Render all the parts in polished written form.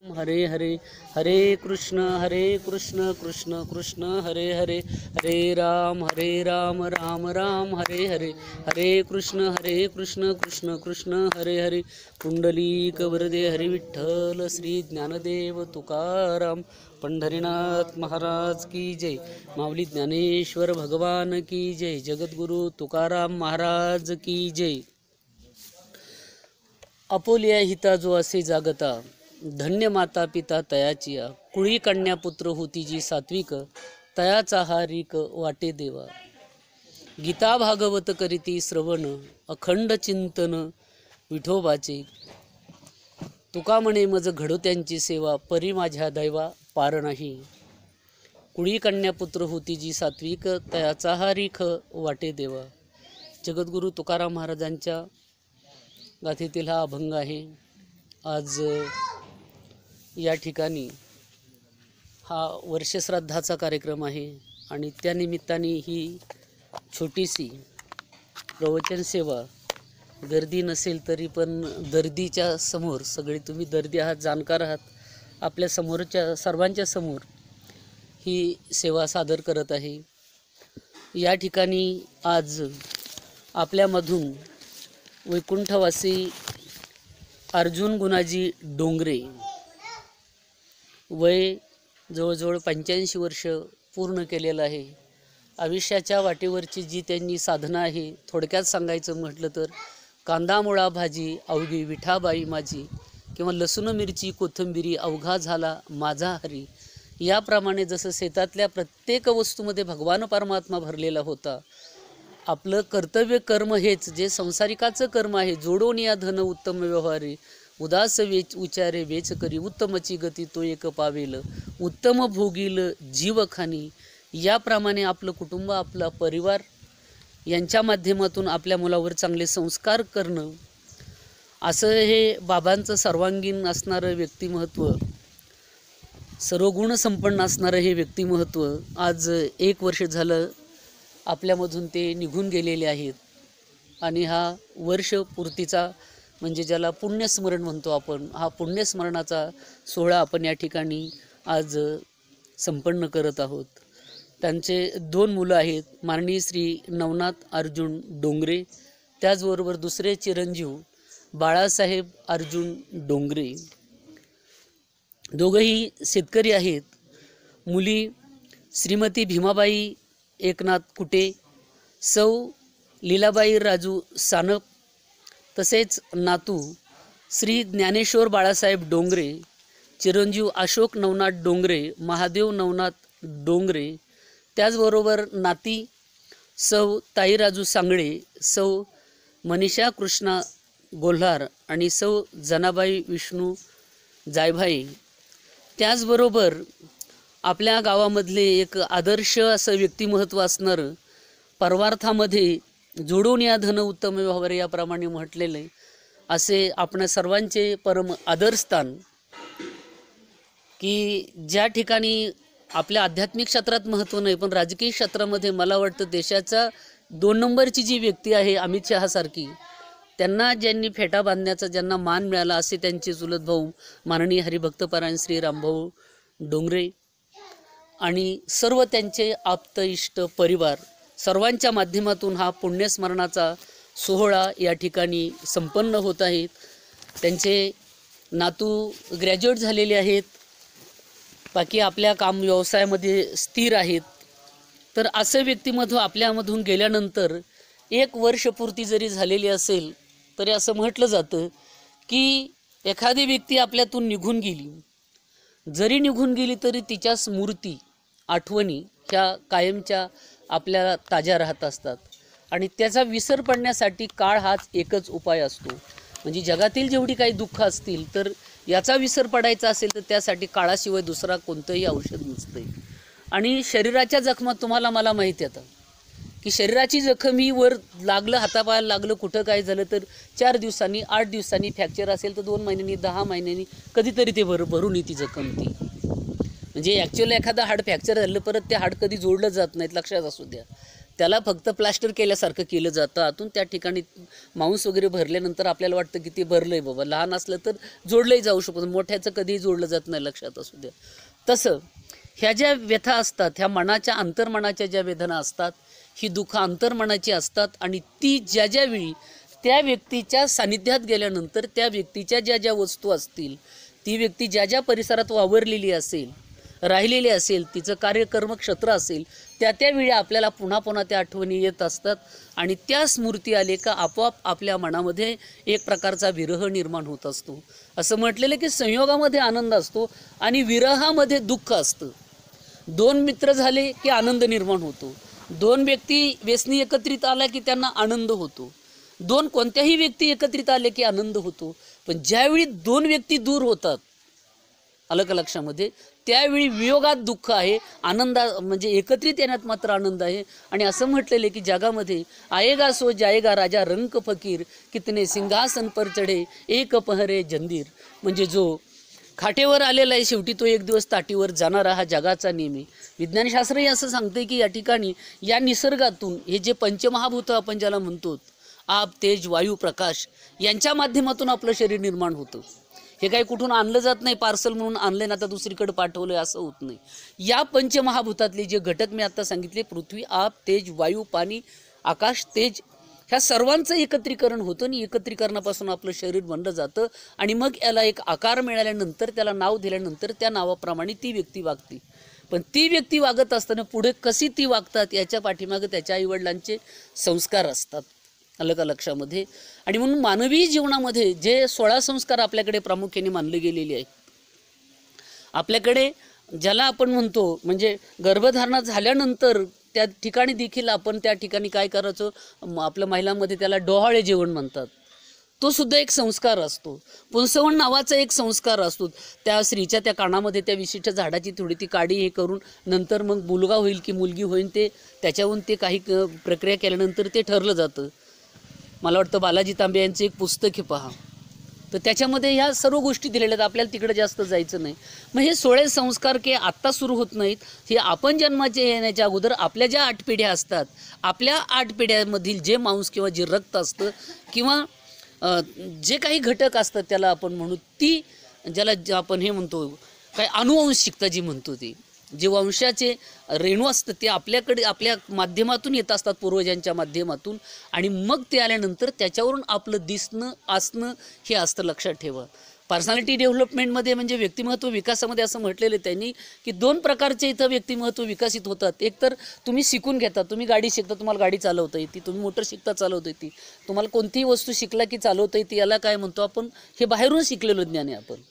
हरे हरे हरे कृष्ण कृष्ण कृष्ण हरे हरे हरे राम राम राम हरे हरे हरे कृष्ण कृष्ण कृष्ण हरे हरे पुंडलीक वरदे हरि विठ्ठल श्री ज्ञानदेव तुकाराम पंढरीनाथ महाराज की जय। माऊली ज्ञानेश्वर भगवान की जय। जगद्गुरु तुकाराम महाराज की जय। आपुलिया हिता जो असे जागता, धन्य माता पिता तयाचिया, कुळी कन्या पुत्र होती जी सात्विक, तयाचा हा रीक वाटे देवा। गीता भागवत करीती श्रवण, अखंड चिंतन विठोबाचे, तुका म्हणे मज घडो त्यांची सेवा, परी माझ्या दैवा पार नाही। कुळी कन्या पुत्र होती जी सात्विक, तयाचा हा रीख वाटे देवा। जगद्गुरु तुकाराम महाराजांच्या गाथेतील हा अभंग आहे। आज या ठिकाणी हा वर्षश्राद्धाचा कार्यक्रम आहे आणि त्यानिमित्ताने ही छोटीशी प्रवचन सेवा, गर्दी नसेल तरी पण दर्दीच्या समोर, सगळे तुम्ही दर्दी आहात, जाणकार आहात, आपल्या समोरच्या सर्वांच्या समोर ही सेवा सादर करत आहे। या ठिकाणी आज आपल्यामधून वैकुंठवासी अर्जुन गुणाजी डोंगरे, वय जवळजवळ 85 वर्ष पूर्ण केलेलं आहे। आयुष्याच्या वाटेवरची जी त्यांनी साधना आहे, थोडक्यात सांगायचं म्हटलं तर कांदा मुळा भाजी अवघी विठाबाई माझी, किंवा लसूण मिरची कोथिंबिरी अवघा झाला माझा हरी, याप्रमाणे जसं शेतातल्या प्रत्येक वस्तूमध्ये भगवान परमात्मा भरलेला होता, आपलं कर्तव्य कर्म हेच जे संसारिकाचं कर्म आहे, जोडून या धन उत्तम व्यवहारी, उदास वेच उचारे वेच करी, उत्तमची गती तो एक पावेल, उत्तम भोगील जीव खानी, याप्रमाणे आपलं कुटुंब, आपला परिवार यांच्या माध्यमातून आपल्या मुलावर चांगले संस्कार करणं, असं हे बाबांचं सर्वांगीण असणारं व्यक्तिमत्व, सर्वगुण संपन्न असणारं हे व्यक्तिमत्व आज 1 वर्ष झालं आपल्यामधून ते निघून गेलेले आहेत। आणि हा वर्षपूर्तीचा, म्हणजे ज्याला पुण्यस्मरण म्हणतो आपण, हा पुण्यस्मरणाचा सोहळा आपण या ठिकाणी आज संपन्न करत आहोत। त्यांचे 2 मुलं आहेत, माननीय श्री नवनाथ अर्जुन डोंगरे, त्याचबरोबर दुसरे चिरंजीव बाळासाहेब अर्जुन डोंगरे, दोघंही शेतकरी आहेत। मुली श्रीमती भीमाबाई एकनाथ कुटे, सौ लीलाबाई राजू सानप, तसेच नातू श्री ज्ञानेश्वर बाळासाहेब डोंगरे, चिरंजीव अशोक नवनाथ डोंगरे, महादेव नवनाथ डोंगरे, त्याचबरोबर नाती सौ ताईराजू सांगळे, सौ मनीषा कृष्णा गोल्हार आणि सौ जनाबाई विष्णू जायभाई। त्याचबरोबर आपल्या गावामधले एक आदर्श असं व्यक्तिमत्व असणारं, परमार्थामध्ये जोडून या धन उत्तम व्यवहार याप्रमाणे म्हटलेले असे आपण सर्वांचे परम आदरस्थान, की ज्या ठिकाणी आपल्या आध्यात्मिक क्षेत्रात महत्त्व नाही पण राजकीय क्षेत्रामध्ये मला वाटतं देशाचा 2 नंबरची जी व्यक्ती आहे अमित शहासारखी, त्यांना ज्यांनी फेटा बांधण्याचा ज्यांना मान मिळाला असे त्यांचे चुलत भाऊ माननीय हरिभक्तपरायण श्री रामभाऊ डोंगरे आणि सर्व त्यांचे आप्त इष्ट परिवार, सर्वांच्या माध्यमातून हा पुण्यस्मरणाचा सोहळा या ठिकाणी संपन्न होत आहे। त्यांचे नातू ग्रॅज्युएट झालेले आहेत, बाकी आपल्या काम व्यवसायामध्ये स्थिर आहेत। तर असं व्यक्तिमत्व आपल्यामधून गेल्यानंतर 1 वर्षपूर्ती जरी झालेली असेल तरी असं म्हटलं जातं की एखादी व्यक्ती आपल्यातून निघून गेली, जरी निघून गेली तरी तिच्या स्मृती, आठवणी ह्या कायमच्या आपल्याला ताज्या राहत असतात आणि त्याचा विसर पडण्यासाठी काळ हाच एकच उपाय असतो। म्हणजे जगातील जेवढी काही दुःख असतील तर याचा विसर पडायचा असेल तर त्यासाठी काळाशिवाय दुसरा कोणतंही औषध नसते। आणि शरीराच्या जखमा तुम्हाला मला माहिती आहे की शरीराची जखम ही वर लागलं, हातापायाला लागलं, कुठं काय झालं तर 4 दिवसांनी 8 दिवसांनी, फ्रॅक्चर असेल तर 2 महिन्यांनी 10 महिन्यांनी कधीतरी ते भरून येते जखम ती। म्हणजे ॲक्च्युअली एखादं हाड फ्रॅक्चर झालं परत ते हाड कधी जोडलं जात नाहीत, लक्षात असू द्या। त्याला फक्त प्लास्टर केल्यासारखं केलं जातं. आतून त्या ठिकाणी मांस वगैरे भरल्यानंतर आपल्याला वाटतं की ते भरलं आहे बाबा. लहान असलं तर जोडलंही जाऊ शकतं, मोठ्याचं कधीही जोडलं जात नाही, लक्षात असू द्या. तसं ह्या ज्या व्यथा असतात, ह्या मनाच्या अंतर्मनाच्या ज्या वेदना असतात, ही दुःख अंतर्मनाची असतात. आणि ती ज्या ज्यावेळी त्या व्यक्तीच्या सानिध्यात गेल्यानंतर त्या व्यक्तीच्या ज्या ज्या वस्तू असतील, ती व्यक्ती ज्या ज्या परिसरात वावरलेली असेल, राहिलेली असेल, तिचं कार्यकर्म क्षेत्र असेल, त्या त्यावेळी आपल्याला पुन्हा पुन्हा त्या आठवणी येत असतात. आणि त्या स्मृती आले का आपोआप आपल्या मनामध्ये एक प्रकारचा विरह निर्माण होत असतो. असं म्हटलेलं की संयोगामध्ये आनंद असतो आणि विरहामध्ये दुःख असतं. दोन मित्र झाले की आनंद निर्माण होतो. दोन व्यक्ती व्यसनी एकत्रित आला की त्यांना आनंद होतो. दोन कोणत्याही व्यक्ती एकत्रित आले की आनंद होतो. पण ज्यावेळी दोन व्यक्ती दूर होतात, आलं का लक्षामध्ये, त्यावेळी वियोगात दुःख आहे, आनंदा म्हणजे एकत्रित येण्यात मात्र आनंद आहे. आणि असं म्हटलेलं की जगामध्ये आएगा सो जाएगा राजा रंक फकीर, कितने सिंहासन पर चढे एक पहरे जंदीर. म्हणजे जो खाटेवर आलेला आहे शेवटी तो एक दिवस ताटीवर जाणारा, हा जगाचा नेहमी. विज्ञानशास्त्रही असं सांगते की या ठिकाणी या निसर्गातून हे जे पंचमहाभूत आपण ज्याला म्हणतो, आप, तेज, वायू, प्रकाश, यांच्या माध्यमातून आपलं शरीर निर्माण होतं. हे काही कुठून आणलं जात नाही, पार्सल म्हणून आणलं ना आता दुसरीकडे पाठवलं असं होत नाही. या पंचमहाभूतातले जे घटक मी आता सांगितले, पृथ्वी, आप, तेज, वायू, पाणी, आकाश, तेज, ह्या सर्वांचं एकत्रीकरण होतं आणि एकत्रीकरणापासून आपलं शरीर बनलं जातं. आणि मग याला एक आकार मिळाल्यानंतर, त्याला नाव दिल्यानंतर त्या नावाप्रमाणे ती व्यक्ती वागते. पण ती व्यक्ती वागत असताना पुढे कशी ती वागतात याच्या पाठीमागे त्याच्या आईवडिलांचे संस्कार असतात, आलं का लक्षामध्ये. आणि म्हणून मानवी जीवनामध्ये जे 16 संस्कार आपल्याकडे प्रामुख्याने मानले गेलेले आहेत, आपल्याकडे ज्याला आपण म्हणतो म्हणजे गर्भधारणा झाल्यानंतर त्या ठिकाणी देखील आपण त्या ठिकाणी काय करायचं, आपल्या महिलांमध्ये त्याला डोहाळे जेवण म्हणतात, तो सुद्धा एक संस्कार असतो. पुंसवण नावाचा एक संस्कार असतो. त्या स्त्रीच्या त्या कानामध्ये त्या विशिष्ट झाडाची थोडी ती काडी हे करून नंतर मग मुलगा होईल की मुलगी होईल ते त्याच्याहून ते काही प्रक्रिया केल्यानंतर ते ठरलं जातं. मला वाटतं बालाजी तांबे यांचं एक पुस्तक आहे पहा, तर त्याच्यामध्ये ह्या सर्व गोष्टी दिलेल्या आहेत. आपल्याला तिकडे जास्त जायचं नाही. मग हे 16 संस्कार की आत्ता सुरू होत नाहीत, हे आपण जन्माचे येण्याच्या अगोदर आपल्या ज्या 8 पिढ्या असतात, आपल्या 8 पिढ्यामधील जे मांस किंवा जे रक्त असतं किंवा जे काही घटक असतात त्याला आपण म्हणू, ती ज्याला आपण हे म्हणतो काय अनुवंशिकता जी म्हणतो, ती जे वंशाचे रेणू असतात ते आपल्याकडे आपल्या माध्यमातून येत असतात, पूर्वजांच्या माध्यमातून. आणि मग ते आल्यानंतर त्याच्यावरून आपलं दिसणं असणं हे असतं, लक्षात ठेवा. पर्सनॅलिटी डेव्हलपमेंटमध्ये म्हणजे व्यक्तिमत्व विकासामध्ये असं म्हटलेलं आहे त्यांनी की 2 प्रकारचे इथं व्यक्तिमत्व विकसित होतात. एक तर तुम्ही शिकून घेता, तुम्ही गाडी शिकता, तुम्हाला गाडी चालवता येते, तुम्ही मोटर शिकता, चालवता येते, तुम्हाला कोणतीही वस्तू शिकला की चालवता येते, याला काय म्हणतो आपण, हे बाहेरून शिकलेलं ज्ञान आहे आपण.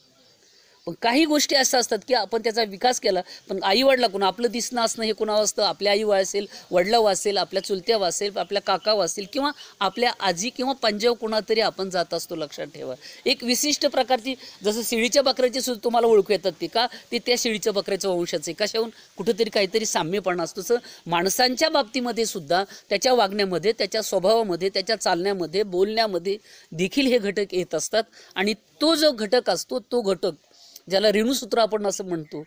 पण काही गोष्टी अशा असतात की आपण त्याचा विकास केला, पण आईवडिलाकडून आपलं दिसणं असणं हे कुणावं असतं, आपल्या आई असेल, वडिलाव असेल, आपल्या चुलत्या असेल, आपल्या काकाव असेल किंवा आपल्या आजी किंवा पंजाब कुणातरी आपण जात असतो, लक्षात ठेवा. एक विशिष्ट प्रकारची, जसं शेळीच्या बकऱ्याची सुद्धा तुम्हाला ओळखू येतात ते का, ते त्या शेळीच्या बकऱ्याचं वंशाचे कशाहून कुठंतरी काहीतरी साम्यपणा असतो. तसं माणसांच्या बाबतीमध्ये सुद्धा त्याच्या वागण्यामध्ये, त्याच्या स्वभावामध्ये, त्याच्या चालण्यामध्ये, बोलण्यामध्ये देखील हे घटक येत असतात. आणि तो जो घटक असतो, तो घटक ज्याला रेणूसूत्र आपण असं म्हणतो,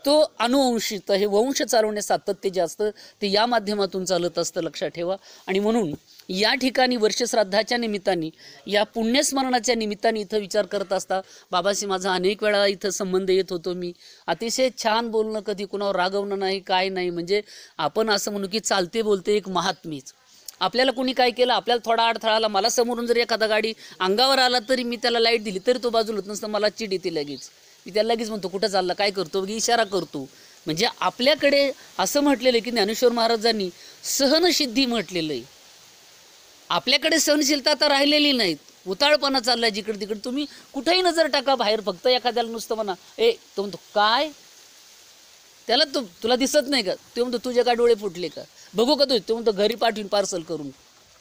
तो अनुवंशिकता, हे वंश चालवणे सातत्य जे असतं ते या माध्यमातून चालत असतं, लक्षात ठेवा. आणि म्हणून या ठिकाणी वर्षश्राद्धाच्या निमित्ताने, या पुण्यस्मरणाच्या निमित्ताने इथं विचार करत असता, बाबाशी माझा अनेक वेळा इथं संबंध येत होतो. मी अतिशय छान बोलणं, कधी कुणावर रागवणं नाही, काय नाही, म्हणजे आपण असं म्हणू की चालते बोलते एक महात्मीच. आपल्याला कोणी काय केलं, आपल्याला थोडा अडथळा आला, मला समोरून जर एखादा गाडी अंगावर आला तरी मी त्याला लाईट दिली तरी तो बाजूला होत नसतं, मला चिड येते लगेच. मी त्याला लगेच म्हणतो कुठं चालला, काय करतो, इशारा करतो. म्हणजे आपल्याकडे असं म्हटलेलं आहे की ज्ञानेश्वर महाराजांनी सहनसिद्धी म्हटलेलं आहे. आपल्याकडे सहनशीलता आता राहिलेली नाहीत, उताळपणा चाललाय जिकडे तिकडे. तुम्ही कुठेही नजर टाका बाहेर, फक्त एखाद्याला नुसतं म्हणा तो म्हणतो काय, त्याला तुला दिसत नाही का, ते म्हणतो तुझे काय डोळे फुटले का, बघू का तो म्हणतो घरी पाठवून पार्सल करून,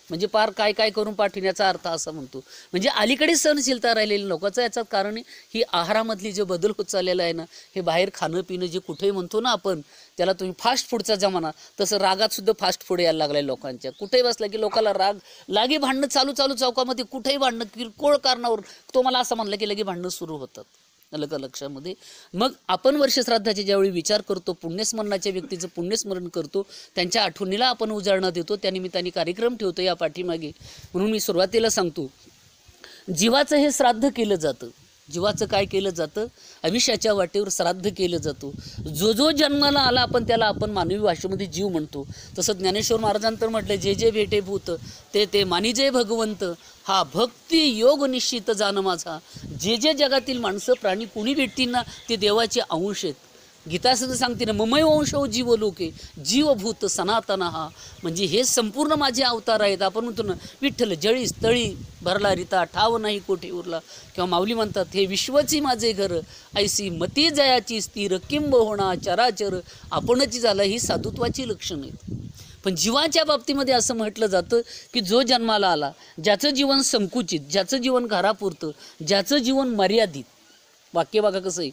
म्हणजे पार काय काय करून पाठविण्याचा अर्थ असा म्हणतो. म्हणजे अलीकडे सहनशीलता राहिलेली लोकांचं. याचं कारण ही आहारामधली जे बदल होत चाललेला आहे ना, हे बाहेर खाणं पिणं जे कुठेही म्हणतो ना आपण, त्याला तुम्ही फास्ट फूडचा जमाना, तसं रागात सुद्धा फास्ट फूड यायला लागलाय लोकांच्या. कुठेही बसला की लोकांना राग लागे, भांडणं चालू चौकामध्ये, कुठेही भांडणं, किरकोळ कारणावर तो मला असं म्हणलं की लगे भांडणं सुरू होतात. आलं का लक्षामध्ये? मग आपण वर्षश्राद्धाचे ज्यावेळी विचार करतो, पुण्यस्मरणाच्या व्यक्तीचं पुण्यस्मरण करतो, त्यांच्या आठवणीला आपण उजाळणं देतो, त्यानिमित्ताने कार्यक्रम ठेवतो या पाठीमागे. म्हणून मी सुरुवातीला सांगतो, जीवाचं हे श्राद्ध केलं जातं. जीवाचं काय केलं जातं? आयुष्याच्या वाटेवर श्राद्ध केलं जातं. जो जो जन्माला आला आपण त्याला आपण मानवी भाषेमध्ये जीव म्हणतो. तसं ज्ञानेश्वर महाराजांतर म्हटलं, जे जे भेटे भूत ते ते मानिजे भगवंत, हा भक्ती योग निश्चित जाण माझा. जे जे जगातील माणसं प्राणी कुणी भेटतील ना ते देवाचे अंश आहेत. गीता सुद्धा सांगते ना, ममय वंशो जीव लोके जीवभूत सनातन हा. म्हणजे हे संपूर्ण माझे अवतार आहेत. आपण म्हणतो ना, विठ्ठल जळी स्थळी भरला रिता ठाव नाही कोठे उरला. किंवा माऊली म्हणतात, हे विश्वची माझे घर ऐसी मती जयाची स्थिर किंब होणा चराचर आपणची झाला. ही साधुत्वाची लक्षणं आहेत. पण जीवाच्या बाबतीमध्ये असं म्हटलं जातं की जो जन्माला आला, ज्याचं जीवन संकुचित, ज्याचं जीवन घरापुरतं, ज्याचं जीवन मर्यादित. वाक्य बघा कसं आहे,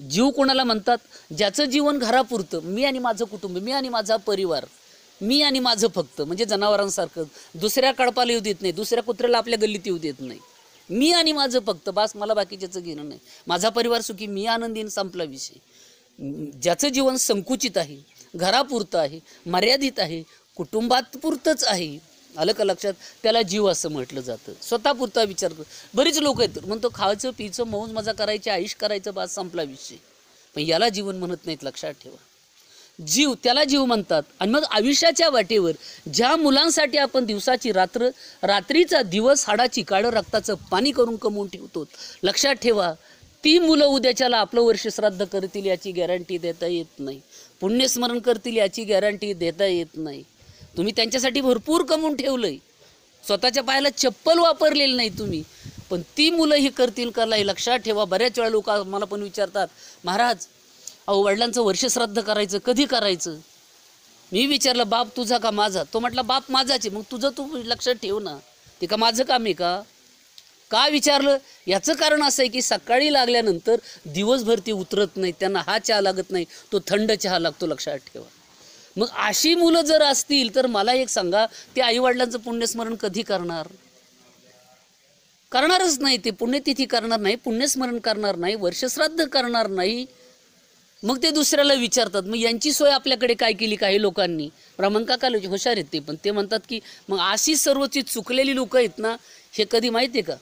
जीव कोणाला म्हणतात? ज्याचं जीवन घरापुरतं, मी आणि माझं कुटुंब, मी आणि माझा परिवार, मी आणि माझं फक्त, म्हणजे जनावरांसारखं. दुसऱ्या कळपाला येऊ देत नाही, दुसऱ्या कुत्र्याला आपल्या गल्लीत येऊ देत नाही. मी आणि माझं फक्त, बास, मला बाकीच्याचं घेणं नाही, माझा परिवार सुखी, मी आनंदीन, संपला विषय. ज्याचं जीवन संकुचित आहे, घरापुरतं आहे, मर्यादित आहे, कुटुंबात पुरतंच आहे, आलं का लक्षात? त्याला जीव असं म्हटलं जातं. स्वतःपुरता विचार कर. बरीच लोक आहेत म्हणतो खायचं पियचं मौज मजा करायची, आयुष करायचं, बास, संपला विषय. पण याला जीवन म्हणत नाहीत, लक्षात ठेवा. जीव, त्याला जीव म्हणतात. आणि मग आयुष्याच्या वाटेवर ज्या मुलांसाठी आपण दिवसाची रात्र, रात्रीचा दिवस, हाडाची काळं रक्ताचं पाणी करून कमवून ठेवतो, लक्षात ठेवा, ती मुलं उद्याच्याला आपलं वर्ष श्राद्ध करतील याची गॅरंटी देता येत नाही. पुण्यस्मरण करतील याची गॅरंटी देता येत नाही. तुम्ही त्यांच्यासाठी भरपूर कमवून ठेवलंय, स्वतःच्या पायाला चप्पल वापरलेली नाही तुम्ही, पण ती मुलं ही करतील का नाही, लक्षात ठेवा. बऱ्याच वेळा लोक मला पण विचारतात, महाराज अहो वडिलांचं वर्षश्राद्ध करायचं, कधी करायचं? मी विचारलं, बाप तुझा का माझा? तो म्हटला, बाप माझाच आहे. मग तुझं तू लक्षात ठेव ना, ते का माझं काम आहे का? का विचारलं? याचं कारण असं आहे की सकाळी लागल्यानंतर दिवसभर ते उतरत नाही, त्यांना हा चहा लागत नाही, तो थंड चहा लागतो, लक्षात ठेवा. मग अशी मुलं जर असतील तर मला एक सांगा, ते आईवडिलांचं पुण्यस्मरण कधी करणार? करणारच नाही. ते पुण्यतिथी करणार नाही, पुण्यस्मरण करणार नाही, वर्षश्राद्ध करणार नाही. मग ते दुसऱ्याला विचारतात, मग यांची सोय आपल्याकडे काय केली काही लोकांनी? ब्राह्मण काका हुशार आहेत ते, पण ते म्हणतात की मग अशी सर्वची चुकलेली लोक आहेत ना, हे कधी माहिती आहे का?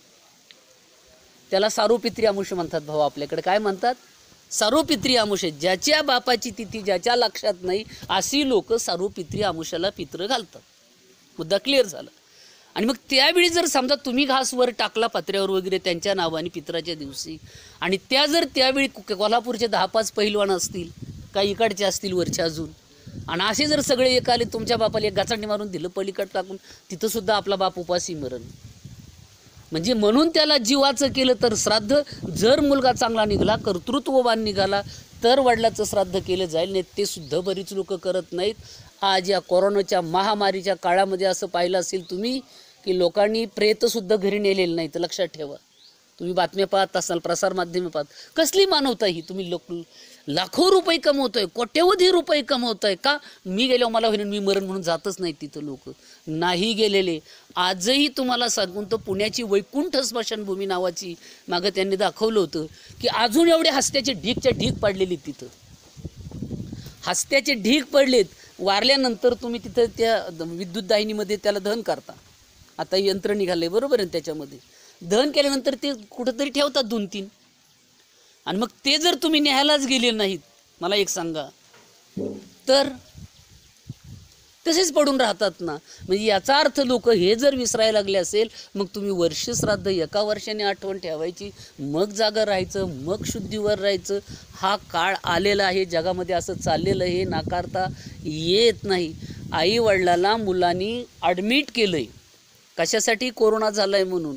त्याला सारोपित्री अमुष म्हणतात भाऊ. आपल्याकडे काय म्हणतात? सारोपित्री अमुष. ज्याच्या बापाची तिथी ज्याच्या लक्षात नाही, अशी लोक सारोपित्री अमुषाला पित्र घालतात. मुद्दा क्लिअर झाला. आणि मग त्यावेळी जर समजा तुम्ही घासवर टाकला पत्र्यावर वगैरे त्यांच्या नावाने पित्राच्या दिवशी, आणि त्या जर त्यावेळी कोल्हापूरचे 10-5 पहिलवान असतील, काही इकडचे असतील वरच्या अजून, आणि असे जर सगळे एक आले, तुमच्या बापाला एक गाचांडी मारून दिलं पलीकड टाकून, तिथं सुद्धा आपला बाप उपासी मरण. म्हणजे म्हणून त्याला जीवाचं केलं तर श्राद्ध. जर मुलगा चांगला निघाला, कर्तृत्ववान निघाला, तर वडिलाचं श्राद्ध केलं जाईल. नाही ते सुद्धा बरीच लोक करत नाहीत. आज या कोरोनाच्या महामारीच्या काळामध्ये असं पाहिलं असेल तुम्ही की लोकांनी प्रेतसुद्धा घरी नेलेलं नाही. तर लक्षात ठेवा, तुम्ही बातम्या पाहत असाल, प्रसारमाध्यमे पाहत, कसली मानवता ही? तुम्ही लाखो रुपये कमवतोय, कोट्यवधी रुपये कमवतोय का? मी गेलो मला होईन, मी मरण म्हणून जातच नाही तिथं लोक नाही गेलेले. आजही तुम्हाला सांगून तर पुण्याची वैकुंठ स्मशानभूमी नावाची मागं त्यांनी दाखवलं होतं की अजून एवढे हस्त्याचे ढीकच्या ढीक पडलेली, तिथं हस्त्याचे ढीक पडलेत. वारल्यानंतर तुम्ही तिथं त्या विद्युत दाहिनीमध्ये त्याला दहन करता. आता यंत्र निघालंय, बरोबर आहे, त्याच्यामध्ये दहन केल्यानंतर ते कुठंतरी ठेवतात 2-3, आणि मग ते जर तुम्ही न्यायलाच गेले नाहीत, मला एक सांगा, तर तसेच पडून राहतात ना. म्हणजे याचा अर्थ लोक हे जर विसरायला लागले असेल, मग तुम्ही वर्षश्राद्ध एका वर्षाने आठवण ठेवायची, मग जागा राहायचं, मग शुद्धीवर राहायचं. हा काळ आलेला आहे, जगामध्ये असं चाललेलं आहे, नाकारता येत नाही. आई वडिलाला मुलांनी ॲडमिट केलंय, कशासाठी? कोरोना झालाय म्हणून.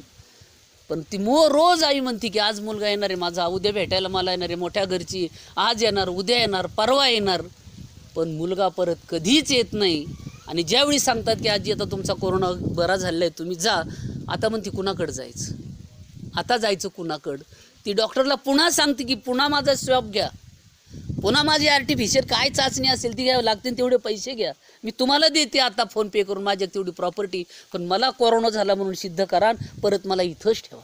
पण ती रोज आई म्हणते की आज मुलगा येणार आहे माझा, उद्या भेटायला मला येणार आहे, मोठ्या घरची, आज येणार, उद्या येणार, परवा येणार, पण मुलगा परत कधीच येत नाही. आणि ज्यावेळी सांगतात की आजी आता तुमचा कोरोना बरा झालेला आहे, तुम्ही जा, आता म्हणते कुणाकडं जायचं, आता जायचं कुणाकडं? ती डॉक्टरला पुन्हा सांगते की पुन्हा माझा स्वॅब घ्या, पुन्हा माझी आर्टिफिशियल काय चाचणी असेल ती घ्यावं लागते, तेवढे पैसे घ्या, मी तुम्हाला देते आता फोनपे करून माझ्या तेवढी प्रॉपर्टी, पण मला कोरोना झाला म्हणून सिद्ध करा, परत मला इथंच ठेवा.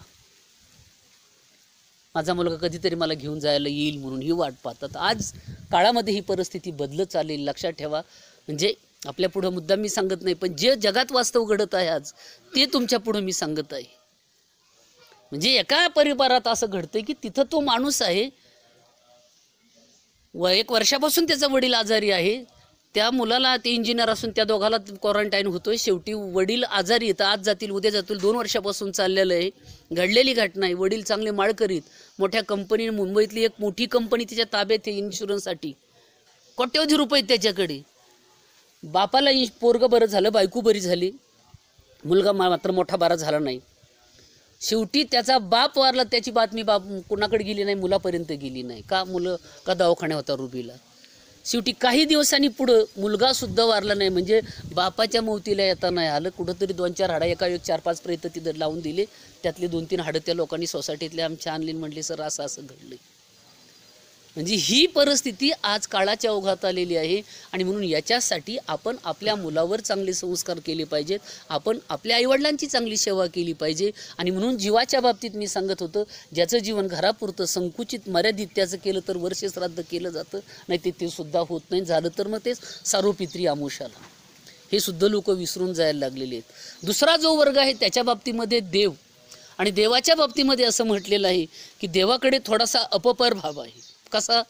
माझा मुलगा कधीतरी मला घेऊन जायला येईल म्हणून ही वाट पाहतात. आज काळामध्ये ही परिस्थिती बदलत चालेल, लक्षात ठेवा. म्हणजे आपल्या पुढं मुद्दा मी सांगत नाही, पण जे जगात वास्तव घडत आहे आज ते तुमच्या पुढं मी सांगत आहे. म्हणजे एका परिवारात असं घडतंय की तिथं तो माणूस आहे, 1 वर्षापासून त्याचा वडील आजारी आहे. त्या मुलाला ते इंजिनियर असून त्या दोघाला क्वारंटाईन होतोय. शेवटी वडील आजारी येतं, आज जातील उद्या जातील, 2 वर्षापासून चाललेलं आहे. घडलेली घटना आहे. वडील चांगले माळकरीत, मोठ्या कंपनी, मुंबईतली एक मोठी कंपनी त्याच्या ताब्यात आहे इन्शुरन्ससाठी, कोट्यवधी रुपये त्याच्याकडे. बापाला पोरगं बरं झालं, बायको बरी झाली, मुलगा मात्र मोठा बारा झाला नाही. शेवटी त्याचा बाप वारला, त्याची बातमी कोणाकडे गेली नाही, मुलापर्यंत गेली नाही. का? मुलं का दवाखान्यात होता रुबीला. शेवटी काही दिवसांनी पुढं मुलगासुद्धा वारला नाही. म्हणजे बापाच्या मौतीला येता नाही आलं. कुठंतरी 2-4 हाडं एका 4-5 प्रयत्न तिथं लावून दिले. त्यातले 2-3 हाडं त्या लोकांनी सोसायटीतले आमच्या आणली, म्हटले सर असं असं घडलं. म्हणजे ही परिस्थिती आज काळाच्या ओघात आलेली आहे. आणि म्हणून याच्यासाठी आपण आपल्या मुलावर चांगले संस्कार केले पाहिजेत, आपण आपल्या आईवडिलांची चांगली सेवा केली पाहिजे. आणि म्हणून जीवाच्या बाबतीत मी सांगत होतं, ज्याचं जीवन घरापुरतं संकुचित मर्यादित त्याचं केलं तर वर्ष श्राद्ध केलं जातं, नाही ते सुद्धा होत नाही. झालं तर मग ते सार्वपित्री आमुषाला, हे सुद्धा लोक विसरून जायला लागलेले आहेत. दुसरा जो वर्ग आहे त्याच्या बाबतीमध्ये देव, आणि देवाच्या बाबतीमध्ये असं म्हटलेलं आहे की देवाकडे थोडासा अपपर भाव आहे. कसा?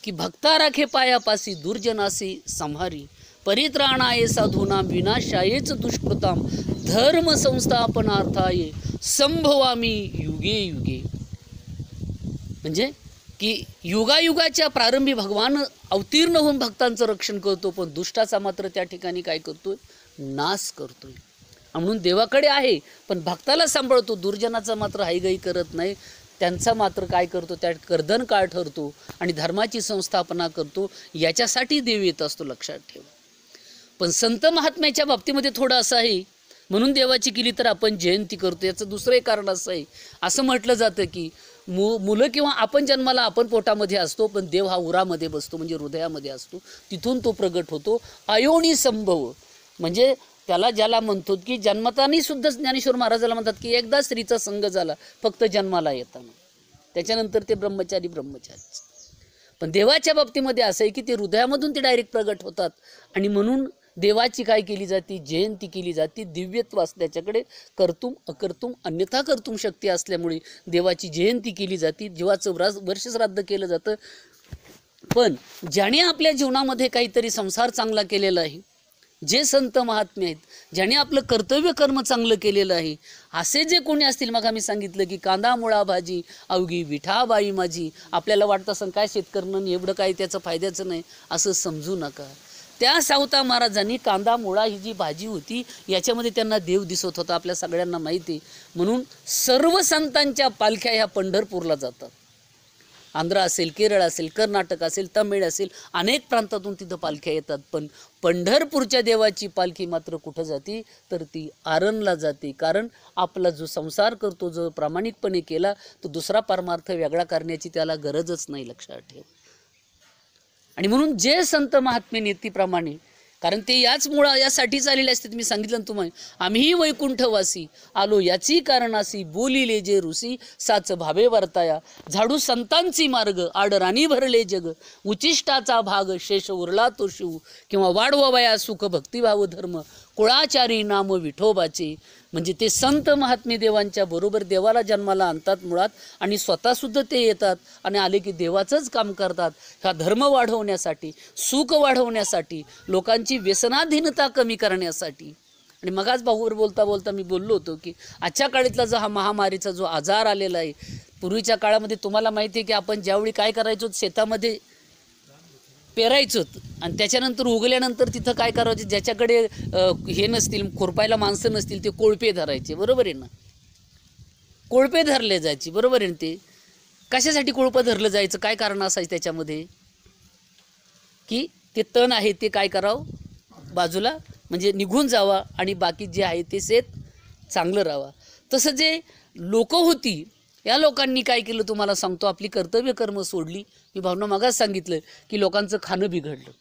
की भक्ता राखे पायापासी, दुर्जनासी संहारी, परित्राणाये साधूनां, विनाशायेच दुष्कृताम, धर्म संस्थापनार्थाय संभवामी युगे युगे. म्हणजे की युगायुगाच्या प्रारंभी भगवान अवतीर्ण होऊन भक्तांचं रक्षण करतो, पण दुष्टाचा मात्र त्या ठिकाणी काय करतोय? नाश करतोय. म्हणून देवाकडे आहे पण भक्ताला सांभाळतो, दुर्जनाचा मात्र हाईगाई करत नाही. त्यांचा मात्र काय करतो? त्या कर्दन काळ ठरतो आणि धर्माची संस्थापना करतो. याच्यासाठी देव येत असतो, लक्षात ठेवा. पण संत महात्म्याच्या बाबतीमध्ये थोडं असं आहे, म्हणून देवाची केली तर आपण जयंती करतो. याचं दुसरं एक कारण असं आहे, असं म्हटलं जातं की मुलं किंवा आपण जन्माला आपण पोटामध्ये असतो, पण देव हा उरामध्ये बसतो, म्हणजे हृदयामध्ये असतो, तिथून तो प्रगट होतो. अयोनी संभव, म्हणजे त्याला ज्याला म्हणतो की जन्मतानी सुद्धा ज्ञानेश्वर महाराजाला म्हणतात की एकदा स्त्रीचा संग झाला फक्त जन्माला येताना, त्याच्यानंतर ते ब्रह्मचारी. पण देवाच्या बाबतीमध्ये असं आहे की ते हृदयामधून ते डायरेक्ट प्रगट होतात. आणि म्हणून देवाची काय केली जाते? जयंती केली जाते. दिव्यत्व असते त्याच्याकडे, कर्तुम अकर्तुम अन्यथा कर्तुम शक्ती असल्यामुळे देवाची जयंती केली जाते. जीवाचं वर्षश्राद्ध केलं जातं. पण ज्याने आपल्या जीवनामध्ये काहीतरी संसार चांगला केलेला आहे, जे संत महात्मे आहेत, ज्याने आपलं कर्तव्य कर्म चांगलं केलेलं आहे, असे जे कोणी असतील, मग आम्ही सांगितलं की कांदा मुळा भाजी अवघी विठाबाई माझी. आपल्याला वाटतं असं काय शेतकऱ्यांना एवढं काय त्याचं फायद्याचं नाही, असं समजू नका. त्या सावता महाराजांनी कांदा मुळा ही जी भाजी होती याच्यामध्ये त्यांना देव दिसत होता, आपल्या सगळ्यांना माहिती आहे. म्हणून सर्व संतांच्या पालख्या ह्या पंढरपूरला जातात. आंध्र असेल, केरळ असेल, कर्नाटक असेल, तमिळ असेल, अनेक प्रांतातून तिथं पालख्या येतात. पण पंढरपूरच्या देवाची पालखी मात्र कुठं जाते? तर ती आरणला जाते. कारण आपला जो संसार करतो, जो प्रामाणिकपणे केला, तो दुसरा परमार्थ वेगळा करण्याची त्याला गरजच नाही, लक्षात ठेव. आणि म्हणून जे संत महात्मे नीतीप्रमाणे, कारण ते याच मुळा यासाठीच आलेले असतात. मी सांगितलं ना तुम्हाला, आम्ही वैकुंठवासी आलो याची कारणासी, बोलिले जे ऋषी साच भावे वर्ताया, झाडू संतांची मार्ग आडराणी भरले जग, उचिष्टाचा भाग शेष उरला तो शिव, किंवा वाढवावया सुख भक्तिभाव धर्म, कुळाचारी नाम विठोबाचे. म्हणजे ते संत महात्मे देवांच्या बरोबर देवाला जन्माला आणतात मुळात, आणि स्वतःसुद्धा ते येतात आणि आले की देवाचंच काम करतात. हा धर्म वाढवण्यासाठी, सुख वाढवण्यासाठी, लोकांची व्यसनाधीनता कमी करण्यासाठी. आणि मगाच भाऊवर बोलता बोलता मी बोललो होतो की आजच्या काळातला जो हा महामारीचा जो आजार आलेला आहे, पूर्वीच्या काळामध्ये तुम्हाला माहिती आहे की आपण ज्यावेळी काय करायचो, शेतामध्ये पेरायचो आणि त्याच्यानंतर उगल्यानंतर तिथं काय करायचं, ज्याच्याकडे हे नसतील, खुरपायला माणसं नसतील, ते कोळपे धरायचे, बरोबर आहे ना? कोळपे धरले जायचे, बरोबर आहे ना? ते कशासाठी कोळपं धरलं जायचं? काय कारण असायचं त्याच्यामध्ये? की ते तण आहे ते काय करावं, बाजूला म्हणजे निघून जावा आणि बाकी जे आहे ते शेत चांगलं राहावं. तसं जे लोक होती, या लोकांनी काय केलं तुम्हाला सांगतो, आपली कर्तव्य कर्म सोडली. मी भावना मागास सांगितलं की लोकांचं खाणं बिघडलं.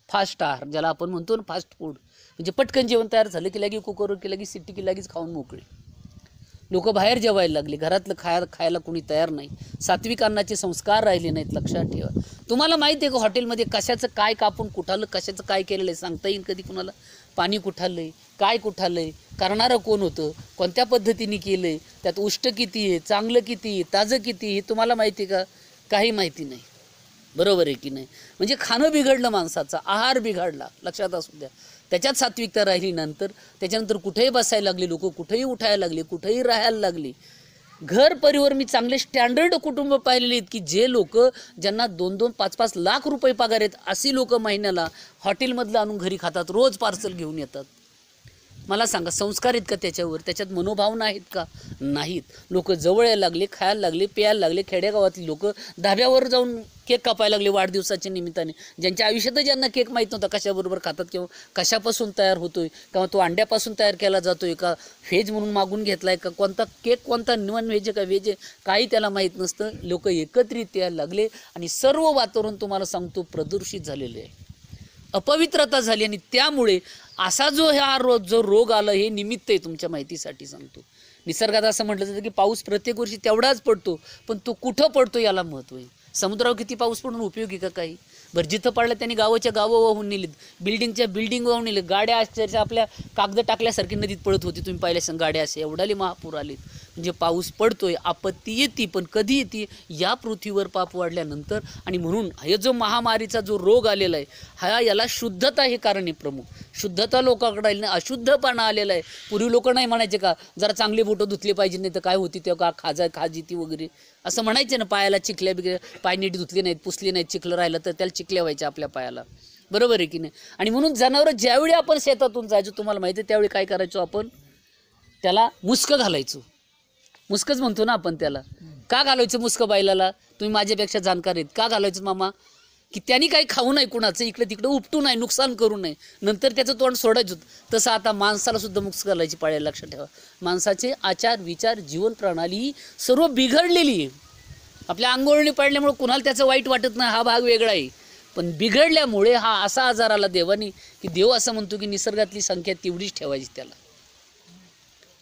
फास्ट आहार ज्याला आपण म्हणतो ना, फास्ट फूड, म्हणजे पटकन जेवण तयार झालं की लगी कुकरवर केलं की सिट्टी की लगेच खाऊन मोकळे. लोक बाहेर जेवायला लागले, घरातलं खायला कोणी तयार नाही, सात्विक अन्नाचे संस्कार राहिले नाहीत. लक्षात ठेवा. तुम्हाला माहिती आहे का हॉटेलमध्ये कशाचं काय कापून कुठालं, कशाचं काय केलेलं आहे सांगता येईल कधी कुणाला? पाणी कुठालं आहे, काय कुठालं आहे, करणारं कोण होतं, कोणत्या पद्धतीने केलं आहे, त्यात उष्ट किती आहे, चांगलं किती आहे, ताजं किती आहे, हे तुम्हाला माहिती आहे का? काही माहिती नाही. बरोबर आहे की नाही? म्हणजे खाणं बिघडलं, माणसाचा आहार बिघडला. लक्षात असू द्या. त्याच्यात सात्विकता राहिली. त्याच्यानंतर कुठेही बसायला लागले लोक, कुठेही उठायला लागले, कुठेही राहायला लागले. घर परिवार मी चांगले स्टँडर्ड कुटुंब पाहिलेले आहेत की जे लोक ज्यांना 2-2, 5-5 लाख रुपये पगार आहेत, अशी लोक महिन्याला हॉटेलमधलं आणून घरी खातात, रोज पार्सल घेऊन येतात. मला सांगा, संस्कार आहेत का त्याच्यावर? त्याच्यात मनोभावना आहेत का? नाहीत. लोक जवळ यायला लागले, खायला लागले, प्यायला लागले. खेडेगावातली लोक धाब्यावर जाऊन केक कापायला लागले वाढदिवसाच्या निमित्ताने. ज्यांच्या आयुष्यातच ज्यांना केक माहीत नव्हता कशाबरोबर खातात किंवा कशापासून तयार होतोय, किंवा तो अंड्यापासून तयार केला जातोय का, व्हेज म्हणून मागून घेतलाय का, कोणता केक कोणता नॉन व्हेज का व्हेज, काही त्याला माहीत नसतं. लोक एकत्रित यायला लागले आणि सर्व वातावरण तुम्हाला सांगतो प्रदूषित झालेले आहे, अपवित्रता झाली. आणि त्यामुळे असा जो रोग आला, हे निमित्त आहे. तुमच्या माहितीसाठी सांगतो, निसर्गात असं म्हटलं जातं की पाऊस प्रत्येक वर्षी तेवढाच पडतो, पण तो कुठं पडतो याला महत्त्व आहे. समुद्रावर किती पाऊस पडून उपयोगी का काही? बरं, जिथं पडलं त्यांनी गावाच्या गावं वाहून नेलीत, बिल्डिंगच्या बिल्डिंग वाहून नेले, गाड्या अक्षरशः आपल्या कागद टाकल्यासारखी नदीत पडत होती. तुम्ही पाहिल्या गाड्या असे एवढाले महापूर आलेत. म्हणजे पाऊस पडतोय, आपत्ती येते, पण कधी येते? या पृथ्वीवर पाप वाढल्यानंतर. आणि म्हणून हे जो महामारीचा जो रोग आलेला आहे, याला शुद्धता हे कारण आहे प्रमुख. शुद्धता लोकांकडे आली नाही, अशुद्धपणा आलेला आहे. पूर्वी लोक नाही म्हणायचे का जरा चांगले बोटं धुतले पाहिजे, नाही तर काय होती तेव्हा खाजी ती वगैरे असं म्हणायचे ना. पायाला चिखल्या बिकल्या, पाय नीट धुतले नाहीत, पुसले नाहीत, चिखलं राहिलं तर त्याला चिखल्या व्हायच्या आपल्या पायाला. बरोबर आहे की नाही? आणि म्हणून जनावरं ज्यावेळी आपण शेतातून जायचो, तुम्हाला माहिती आहे, त्यावेळी काय करायचो आपण? त्याला मुस्कं घालायचो. मुस्कच म्हणतो ना आपण त्याला. का घालायचं मुस्कं बैलाला? तुम्ही माझ्यापेक्षा जाणकार आहेत. का घालायचं मामा? की त्यांनी काही खाऊ नये, कुणाचं इकडे तिकडे उपटू नये, नुकसान करू नये, नंतर त्याचं तोंड सोडायचं. तसं आता माणसाला सुद्धा मुस्कं घालायची पाळी. लक्षात ठेवा. माणसाचे आचार विचार जीवन प्रणाली सर्व बिघडलेली आहे. आपल्या अंघोळणी पडल्यामुळे कुणाला त्याचं वाईट वाटत नाही, हा भाग वेगळा आहे. पण बिघडल्यामुळे हा असा आजार आला देवानी, की देव असं म्हणतो की निसर्गातली संख्या तेवढीच ठेवायची त्याला.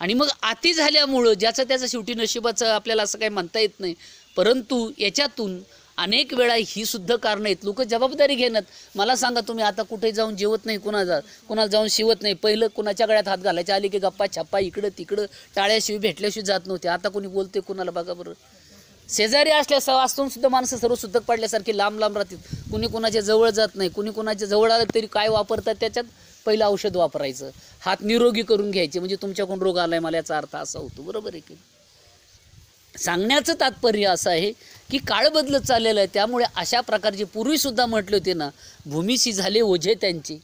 आणि मग अति झाल्यामुळं ज्याचं त्याचं शेवटी नशिबाचं आपल्याला असं काही म्हणता येत नाही. परंतु याच्यातून अनेक वेळा ही सुद्धा कारणं आहेत. लोक जबाबदारी घेणार. मला सांगा, तुम्ही आता कुठे जाऊन जेवत नाही, कुणाला जाऊन शिवत नाही. पहिलं कुणाच्या गळ्यात हात घालायचे, आले की गप्पा छप्पा इकडं तिकडं टाळ्याशिवाय भेटल्याशिवाय जात नव्हते. आता कोणी बोलते कुणाला बघा बरं. शेजारी असल्या वास्तून सुद्धा माणसं सर्व सुतक पडल्यासारखी लांब लांब राहतात. कुणी कुणाच्या जवळ जात नाही. कुणी कुणाच्या जवळ आलं तरी काय वापरतात? त्याच्यात पहिलं औषध वापरायचं, हात निरोगी करून घ्यायचे, म्हणजे तुमच्याकडून रोग आलाय मला याचा अर्थ असा होतो. बरोबर आहे की? सांगण्याचं तात्पर्य असं आहे की काळ बदलत चाललेला आहे. त्यामुळे अशा प्रकारचे पूर्वीसुद्धा म्हटले होते ना, भूमीशी झाले ओझे त्यांचे.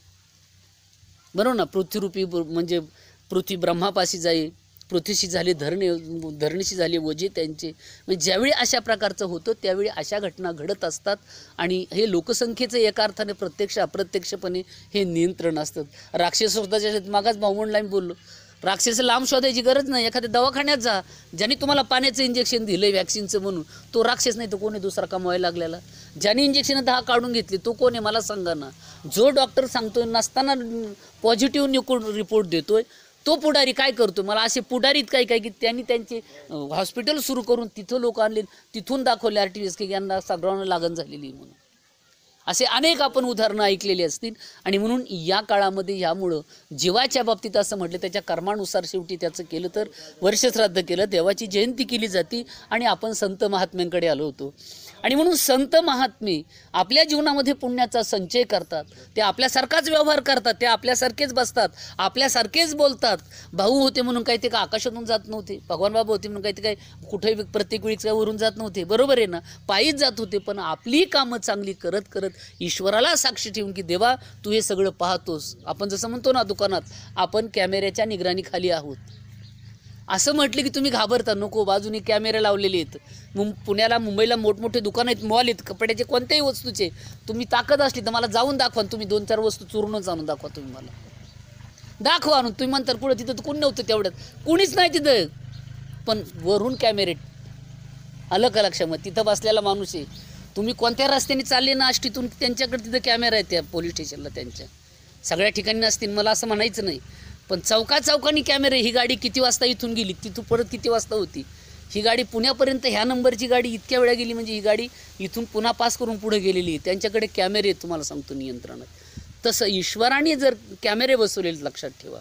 बरोबर ना? पृथ्वीरूपी म्हणजे पृथ्वी ब्रह्मापाशी जाई, पृथ्वीशी झाले धरणीशी झाले ओझे त्यांचे. म्हणजे ज्यावेळी अशा प्रकारचं होतं त्यावेळी अशा घटना घडत असतात. आणि हे लोकसंख्येचं एका अर्थाने प्रत्यक्ष अप्रत्यक्षपणे हे नियंत्रण असतं. राक्षस स्वतःच्या मागाच भाऊमंडला मी बोललो, राक्षस लांब शोधायची गरज नाही. एखाद्या दवाखान्यात जा, ज्यांनी तुम्हाला पाण्याचं इंजेक्शन दिलं आहे व्हॅक्सिनचं म्हणून, तो राक्षस नाही तर कोणी दुसरा कमवायला लागलेला. ज्याने इंजेक्शन 10 काढून घेतली तो कोण आहे मला सांगा ना. जो डॉक्टर सांगतोय नसताना पॉझिटिव्ह रिपोर्ट देतोय, तो पुढारी काय करतो? मला असे पुढारीत काय काय की त्यांनी त्यांचे हॉस्पिटल सुरू करून तिथं लोक आणले, तिथून दाखवले RTS की यांना सगळ्यांना लागण झालेली म्हणून. असे अनेक आपण उदाहरणं ऐकलेली असतील. आणि म्हणून या काळामध्ये यामुळं जीवाच्या बाबतीत असं म्हटलं, त्याच्या कर्मानुसार शेवटी त्याचं केलं तर वर्षश्राद्ध केलं, देवाची जयंती केली जाते आणि आपण संत महात्म्यांकडे आलो होतो. आणि म्हणून संत महात्मे आपल्या जीवनामध्ये पुण्याचा संचय करतात. ते आपल्यासारखाच व्यवहार करतात, ते आपल्यासारखेच बसतात, आपल्यासारखेच बोलतात. भाऊ होते म्हणून काही ते का आकाशातून जात नव्हते, भगवान बाबा होते म्हणून काही ते काय कुठेही प्रत्येक वेळीच काय वरून जात नव्हते. बरोबर आहे ना? पायीच जात होते. पण आपली कामं चांगली करत करत ईश्वराला साक्षी ठेवून की देवा तू हे सगळं पाहतोस. आपण जसं म्हणतो ना दुकानात, आपण कॅमेऱ्याच्या निगराणीखाली आहोत. असं म्हटलं की तुम्ही घाबरता. नको, बाजूने कॅमेरे लावलेले आहेत. पुण्याला मुंबईला मोठमोठे दुकान आहेत, मॉल आहेत, कपड्याचे कोणत्याही वस्तूचे. तुम्ही ताकद असली तर मला जाऊन दाखवा. तुम्ही 2-4 वस्तू चोरूनच आणून दाखवा. तुम्ही मला दाखवा आणून. तुम्ही म्हणता पुढं तिथं कोण नव्हतं, तेवढ्यात कुणीच नाही तिथं, पण वरून कॅमेरे आलं का लक्षामध्ये? तिथं बसलेला माणूस आहे. तुम्ही कोणत्या रस्त्याने चालले ना आष्टीतून, त्यांच्याकडे तिथं कॅमेरा आहे त्या पोलीस स्टेशनला. त्यांच्या सगळ्या ठिकाणी नसतील मला असं म्हणायचं नाही, पण चौकाचौकानी कॅमेरे, ही गाडी किती वाजता इथून गेली, तिथून परत किती वाजता होती, ही गाडी पुण्यापर्यंत ह्या नंबरची गाडी इतक्या वेळा गेली, म्हणजे ही गाडी इथून पुन्हा पास करून पुढे गेलेली आहे. त्यांच्याकडे कॅमेरे आहेत, तुम्हाला सांगतो, नियंत्रणात. तसं ईश्वराने जर कॅमेरे बसवलेले, लक्षात ठेवा.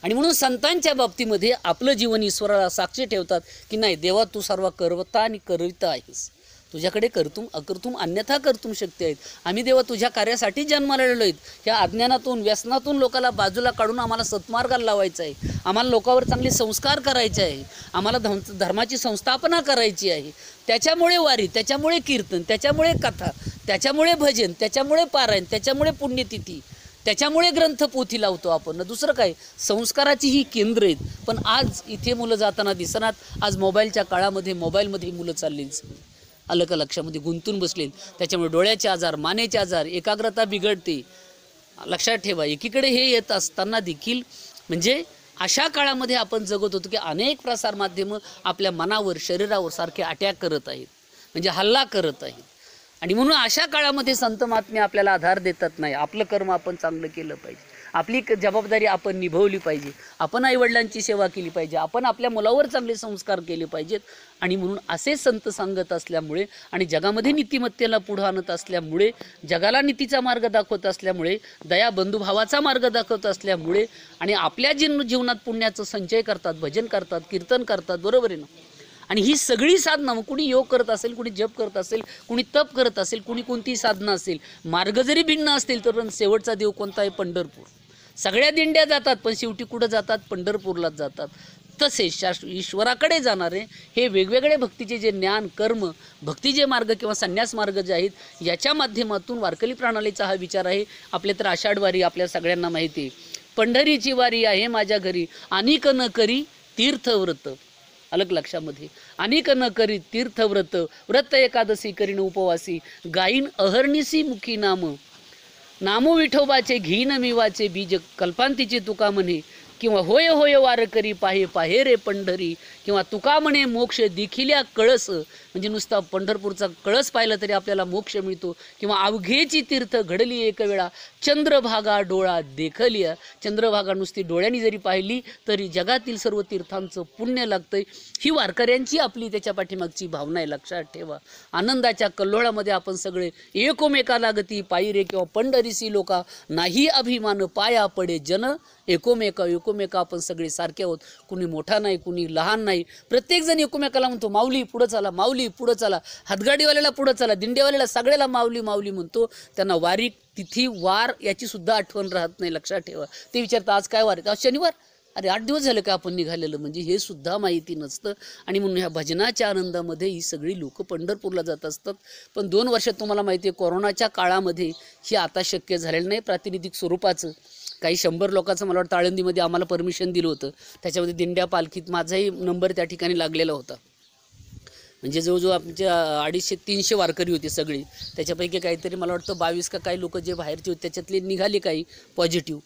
आणि म्हणून संतांच्या बाबतीमध्ये आपलं जीवन ईश्वराला साक्षी ठेवतात की नाही देवा, तू सर्व करता आणि करिता आहेस, तुझ्याकडे कर्तुम अकर्तुम अन्यथा कर्तुम शक्ती आहेत. आम्ही देवा तुझ्या कार्यासाठी जन्माला आलेलो आहेत. ह्या अज्ञानातून व्यसनातून लोकाला बाजूला काढून आम्हाला सत्मार्गाला लावायचं आहे, आम्हाला लोकांवर चांगले संस्कार करायचे आहे, आम्हाला धर्माची संस्थापना करायची आहे. त्याच्यामुळे वारी, त्याच्यामुळे कीर्तन, त्याच्यामुळे कथा, त्याच्यामुळे भजन, त्याच्यामुळे पारायण, त्याच्यामुळे पुण्यतिथी, त्याच्यामुळे ग्रंथपोथी लावतो आपण. दुसरं काय, संस्काराची ही केंद्र आहेत. पण आज इथे मुलं जाताना दिसणार. आज मोबाईलच्या काळामध्ये मोबाईलमध्ये मुलं चाललेली, आलं का लक्षामध्ये, गुंतून बसले. त्याच्यामुळे डोळ्याचे आजार, मानेचे आजार, एकाग्रता बिघडते. लक्षात ठेवा, एकीकडे हे येत असताना देखील म्हणजे अशा काळामध्ये आपण जगत होतो की अनेक प्रसारमाध्यमं आपल्या मनावर, शरीरावर सारखे अटॅक करत आहेत, म्हणजे हल्ला करत आहेत. आणि म्हणून अशा काळामध्ये संत महात्मे आपल्याला आधार देतात. नाही, आपलं कर्म आपण चांगलं केलं पाहिजे, आपली जबाबदारी आपण निभवली पाहिजे, आपण आईवडिलांची सेवा केली पाहिजे, आपण आपल्या मुलावर चांगले संस्कार केले पाहिजेत. आणि म्हणून असे संत सांगत असल्यामुळे आणि जगामध्ये नीतिमत्तेला पुढं आणत असल्यामुळे, जगाला नीतीचा मार्ग दाखवत असल्यामुळे, दया बंधुभावाचा मार्ग दाखवत असल्यामुळे आणि आपल्या जीवनात पुण्याचं संचय करतात, भजन करतात, कीर्तन करतात, बरोबर आहे ना. आणि ही सगळी साधना, मग कुणी योग करत असेल, कुणी जप करत असेल, कुणी तप करत असेल, कुणी कोणती साधना असेल, मार्ग जरी भिन्न असतील तर शेवटचा देव कोणता आहे, पंढरपूर. सगळ्या दिंड्या जातात पण शेवटी कुठं जातात, पंढरपूरलाच जातात. तसेच ईश्वराकडे जाणारे हे वेगवेगळे भक्तीचे जे ज्ञान, कर्म, भक्तीचे मार्ग किंवा संन्यास मार्ग जे आहेत, याच्या माध्यमातून वारकरी प्रणालीचा हा विचार आहे. आपले तर आषाढ वारी आपल्या सगळ्यांना माहिती आहे. पंढरीची वारी आहे माझ्या घरी, अनिक न करी तीर्थव्रत. अलग लक्षामध्ये, अनेक न करी तीर्थव्रत, व्रत एकादशी करीन उपवासी, गाईन अहर्निसी मुखी नाम, नामो विठोबाचे घेईन मिवाचे बीज, कल्पांतीचे तुका म्हणे, किंवा होय होय वारकरी पाहे पाहे रे पंढरी, किंवा तुका म्हणे मोक्ष दिखिल्या कळस, म्हणजे नुसता पंढरपूरचा कळस पाहिलं तरी आपल्याला मोक्ष मिळतो. किंवा अवघेची तीर्थ घडली एक वेळा, चंद्रभागा डोळा देखलिया, चंद्रभागा नुसती डोळ्यांनी जरी पाहिली तरी जगातील सर्व तीर्थांचं पुण्य लागतंय. ही वारकऱ्यांची आपली त्याच्या पाठीमागची भावना आहे, लक्षात ठेवा. आनंदाच्या कल्लोळामध्ये आपण सगळे एकोमेका लागती पायी रे, किंवा पंढरीसी लोका नाही अभिमान पाया पडे जन, एकोमेका आपण सगळे सारखे आहोत. कुणी मोठा नाही, कुणी लहान नाही, प्रत्येकजण एकोमेकाला म्हणतो माऊली पुढं चला, माऊली पुढं चला, हातगाडीवाल्याला पुढं चला, दिंडेवाल्याला सगळ्याला माऊली माऊली म्हणतो. त्यांना वारी, तिथी, वार याची सुद्धा आठवण राहत नाही, लक्षात ठेवा. ते विचारतात आज काय वार आहे, आज शनिवार, अरे 8 दिवस झाले का आपण निघालेलं, म्हणजे हे सुद्धा माहिती नसतं. आणि म्हणून ह्या भजनाच्या आनंदामध्ये ही सगळी लोक पंढरपूरला जात असतात. पण 2 वर्षात तुम्हाला माहिती आहे कोरोनाच्या काळामध्ये हे आता शक्य झालेलं नाही. प्रातिनिधिक स्वरूपाचं काही 100 लोकांचं मला वाटतं आळंदीमध्ये आम्हाला परमिशन दिलं होतं. त्याच्यामध्ये दिंड्या पालखीत माझाही नंबर त्या ठिकाणी लागलेला होता. म्हणजे जवळजवळ आमच्या 250-300 वारकरी होते सगळी. त्याच्यापैकी काहीतरी मला वाटतं 22 का काही लोक जे बाहेरचे होते त्याच्यातले निघाले काही पॉझिटिव्ह,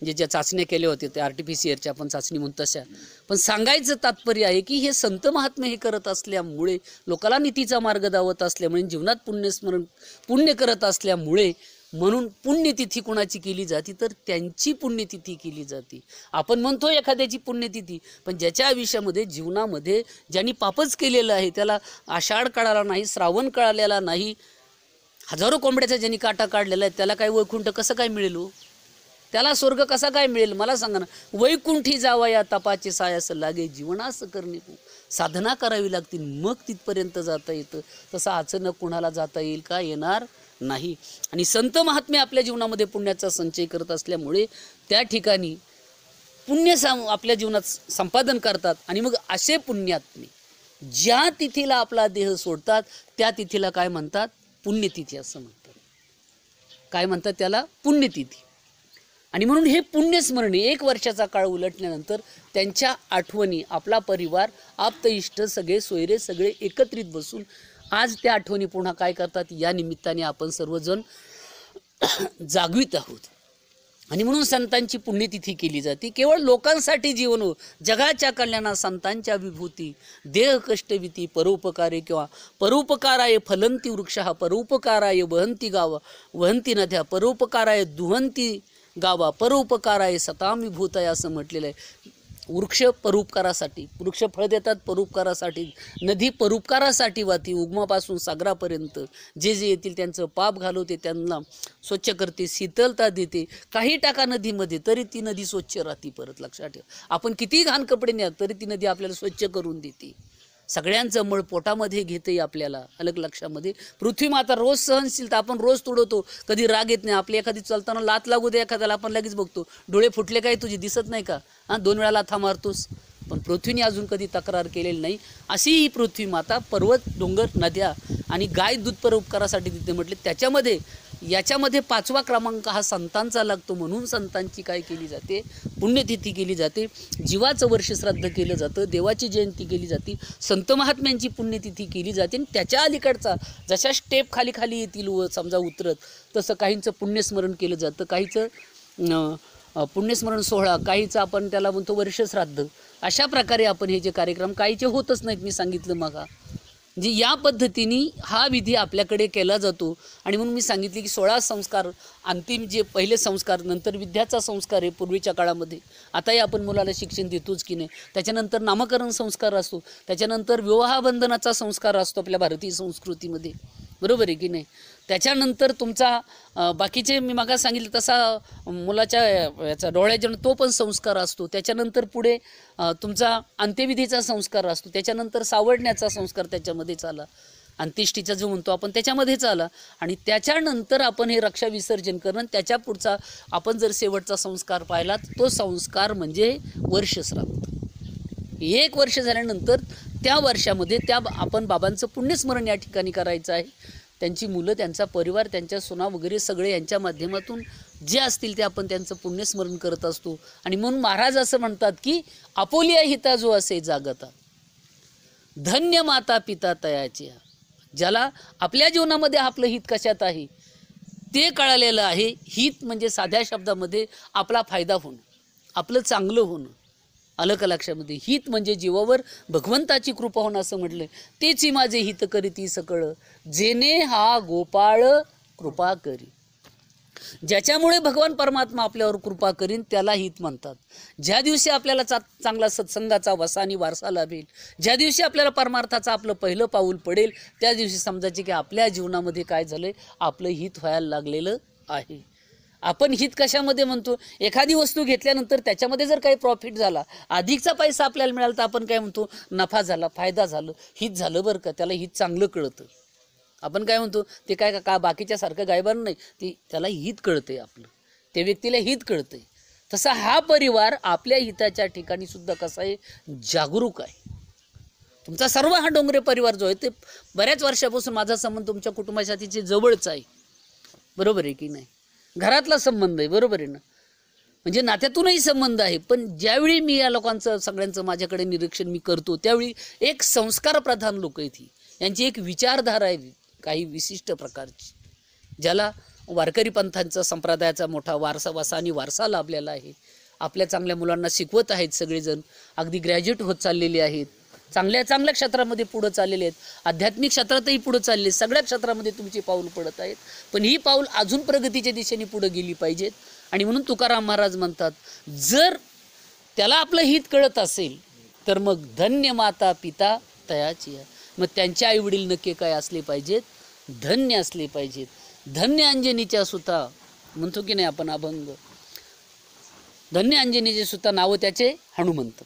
म्हणजे ज्या चाचण्या केल्या होत्या त्या RT-PCR आपण चाचणी म्हणतो तशा. पण सांगायचं तात्पर्य आहे की हे संत महात्मे हे करत असल्यामुळे, लोकाला नीतीचा मार्ग दावत असल्यामुळे, जीवनात पुण्य करत असल्यामुळे, म्हणून पुण्यतिथी कोणाची केली जाते तर त्यांची पुण्यतिथी केली जाते. आपण म्हणतो एखाद्याची पुण्यतिथी, पण ज्याच्या आयुष्यामध्ये जीवनामध्ये ज्यांनी पापच केलेलं आहे, त्याला आषाढ कळाला नाही, श्रावण कळालेला नाही, हजारो कोंबड्याचा ज्यांनी काटा काढलेला आहे, त्याला काय वैकुंठ कसं काय मिळेल, त्याला स्वर्ग कसा काय मिळेल मला सांगा ना. वैकुंठी जावा या तपाचे सायास लागे, जीवनास करणे साधना करावी लागतील, मग तिथपर्यंत जाता येतं. तसं अचानक कुणाला जाता येईल का, येणार नाही. आणि संत महात्मे आपल्या जीवनामध्ये पुण्याचा संचय करत असल्यामुळे त्या ठिकाणी पुण्य आपल्या जीवनात संपादन करतात. आणि मग असे पुण्यात्मे ज्या तिथीला आपला देह सोडतात त्या तिथीला काय म्हणतात, पुण्यतिथी असं म्हणतात. काय म्हणतात त्याला, पुण्यतिथी. आणि म्हणून हे पुण्यस्मरणे 1 वर्षाचा काळ उलटल्यानंतर त्यांच्या आठवणी, आपला परिवार, आप्त इष्ट सगळे सोयरे सगळे एकत्रित बसून आज त्या आठवणी पुन्हा काय करतात, या निमित्ताने आपण सर्वजण जागवित आहोत. आणि म्हणून संतांची पुण्यतिथी केली जाते. केवळ लोकांसाठी जीवन हो, जगाच्या कल्याणा संतांच्या विभूती, देह कष्टविती परोपकारे, किंवा परोपकाराय फलंती वृक्ष, परोपकाराय वहंती गाव वहंती नद्या, परोपकाराय दुहंती गावा परोपकाराय सताम विभूताय असं म्हटलेलं आहे. वृक्ष परोपकारासाठी, वृक्ष फळ देतात परोपकारासाठी, नदी परोपकारासाठी वाहती, उगमापासून सागरापर्यंत जे जे येतील त्यांचं पाप घालवते, त्यांना स्वच्छ करते, शीतलता देते. काही टाका नदीमध्ये तरी ती नदी स्वच्छ राहते. परत लक्षात ठेवा, आपण किती घाण कपडे न्या तरी ती नदी आपल्याला स्वच्छ करून देते. सगळ्यांचं मळ पोटामध्ये घेते आपल्याला. अलग लक्षामध्ये पृथ्वी माता रोज सहनशीलता, आपण रोज तुडवतो, कधी राग येत नाही. आपली एखादी चालताना लात लागू दे एखाद्याला, आपण लगेच बघतो डोळे फुटले काय तुझे, दिसत नाही का, 2 वेळा लाथा मारतोस. पण पृथ्वीने अजून कधी तक्रार केलेली नाही. अशी ही पृथ्वी माता पर्वत, डोंगर, नद्या आणि गाय दूध परोपकारासाठी तिथे म्हटले. त्याच्यामध्ये याच्यामध्ये 5वा क्रमांक हा संतांचा लागतो. म्हणून संतांची काय केली जाते, पुण्यतिथी केली जाते, जीवाचं वर्ष श्राद्ध केलं जातं, देवाची जयंती केली जाते, संत महात्म्यांची पुण्यतिथी केली जाते. आणि त्याच्या अलीकडचा जशा स्टेप खाली खाली येतील व समजा उतरत, तसं काहींचं पुण्यस्मरण केलं जातं, काहीचं पुण्यस्मरण सोहळा, काहीचं आपण त्याला म्हणतो वर्षश्राद्ध. अशा प्रकारे आपण हे जे कार्यक्रम काहीचे होतच नाहीत, मी सांगितलं मगा. म्हणजे या पद्धतीने हा विधी आपल्याकडे केला जातो. आणि म्हणून मी सांगितले की 16 संस्कार, अंतिम जे पहिले संस्कार, नंतर विद्याचा संस्कार आहे पूर्वीच्या काळामध्ये. आताही आपण मुलाला शिक्षण देतोच की नाही. त्याच्यानंतर नामकरण संस्कार असतो, त्याच्यानंतर विवाहबंधनाचा संस्कार असतो आपल्या भारतीय संस्कृतीमध्ये, बरोबर आहे की नाही. त्याच्यानंतर तुमचा बाकीचे मी मागा सांगितलं तसा मुलाच्या याचा डोळ्याच्या तो पण संस्कार असतो. त्याच्यानंतर पुढे तुमचा अंत्यविधीचा संस्कार असतो, त्याच्यानंतर सावडण्याचा संस्कार त्याच्यामध्येच आला, अंत्येष्टीचा जो म्हणतो आपण त्याच्यामध्येच आला. आणि त्याच्यानंतर आपण हे रक्षा विसर्जन करणं, त्याच्या पुढचा आपण जर शेवटचा संस्कार पाहिला तो संस्कार म्हणजे वर्षश्राद्ध. 1 वर्ष झाल्यानंतर त्या वर्षामध्ये त्या आपण बाबांचं पुण्यस्मरण या ठिकाणी करायचं आहे. त्यांची मुलं, त्यांचा परिवार, त्यांच्या सुना वगैरे सगळे यांच्या माध्यमातून जे असतील ते आपण त्यांचं पुण्यस्मरण करत असतो. आणि म्हणून महाराज असं म्हणतात की आपोलिया हिता जो असे जागता, धन्य माता पिता तयाची. ज्याला आपल्या जीवनामध्ये आपलं हित कशात आहे ते कळालेलं आहे. हित म्हणजे साध्या शब्दामध्ये आपला फायदा होणं, आपलं चांगलं होणं. आलं का लक्षामध्ये. हित म्हणजे जीवावर भगवंताची कृपा होणं असं म्हटलं. तेची माझे हित करीती सकळ, जेने हा गोपाळ कृपा करी. ज्याच्यामुळे भगवान परमात्मा आपल्यावर कृपा करीन त्याला हित म्हणतात. ज्या दिवशी आपल्याला चांगला सत्संगाचा वसानी वारसा लाभेल, ज्या दिवशी आपल्याला परमार्थाचं आपलं पहिलं पाऊल पडेल, त्या दिवशी समजायचे की आपल्या जीवनामध्ये काय झालंय, आपलं हित व्हायला लागलेलं आहे. आपण हित कशामध्ये म्हणतो, एखादी वस्तू घेतल्यानंतर त्याच्यामध्ये जर काही प्रॉफिट झाला, अधिकचा पैसा आपल्याला मिळाला तर आपण काय म्हणतो, नफा झाला, फायदा झालं, हित झालं बरं का. त्याला हित चांगलं कळतं. आपण काय म्हणतो, ते काय का बाकीच्यासारखं गायबान नाही, ते त्याला हित कळतंय, आपलं त्या व्यक्तीला हित कळतंय. तसा हा परिवार आपल्या हिताच्या ठिकाणी सुद्धा कसा आहे, जागरूक आहे. तुमचा सर्व हा डोंगरे परिवार जो आहे ते बऱ्याच वर्षापासून माझा संबंध तुमच्या कुटुंबासाठीचे जवळच आहे, बरोबर आहे की नाही. घरातला संबंध आहे, बरोबर आहे ना, म्हणजे नात्यातूनही संबंध आहे. पण ज्यावेळी मी या लोकांचं सगळ्यांचं माझ्याकडे निरीक्षण मी करतो त्यावेळी एक संस्कारप्रधान लोक आहेत ही, यांची एक विचारधारा आहे काही विशिष्ट प्रकारची, ज्याला वारकरी पंथांचा संप्रदायाचा मोठा वारसा वसानी वारसा लाभलेला आहे. आपल्या चांगल्या मुलांना शिकवत आहेत सगळेजण, अगदी ग्रॅज्युएट होत चाललेले आहेत, चांगल्या चांगल्या क्षेत्रामध्ये पुढं चाललेले आहेत, आध्यात्मिक क्षेत्रातही पुढं चालले, सगळ्या क्षेत्रामध्ये तुमची पाऊल पडत आहेत. पण ही पाऊल अजून प्रगतीच्या दिशेने पुढं गेली पाहिजेत. आणि म्हणून तुकाराम महाराज म्हणतात, जर त्याला आपलं हित कळत असेल तर मग धन्य माता पिता तयाची. मग त्यांचे आईवडील नक्की काय असले पाहिजेत, धन्य असले पाहिजेत. धन्य अंजनीच्या सुता म्हणतो की नाही आपण अभंग, धन्य अंजनीचे सुता नाव त्याचे हनुमंत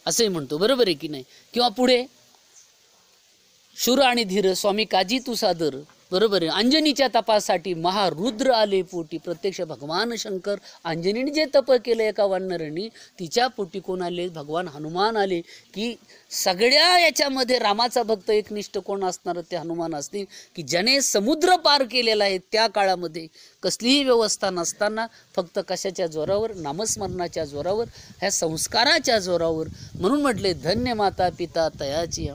असंही म्हणतो, बरोबर आहे की नाही. किंवा पुढे शूर आणि धीर स्वामी काजी तू सादर, बरोबर आहे. अंजनीच्या तपासाठी महारुद्र आले पोटी, प्रत्यक्ष भगवान शंकर अंजनीने जे तप केलं एका वानरणी, तिच्या पोटी कोण आले, भगवान हनुमान आले. की सगळ्या याच्यामध्ये रामाचा भक्त एकनिष्ठ कोण असणार, ते हनुमान असतील, की ज्याने समुद्र पार केलेला आहे. त्या काळामध्ये कसलीही व्यवस्था नसताना फक्त कशाच्या जोरावर, नामस्मरणाच्या जोरावर, ह्या संस्काराच्या जोरावर. म्हणून म्हटले धन्य माता पिता तयाची.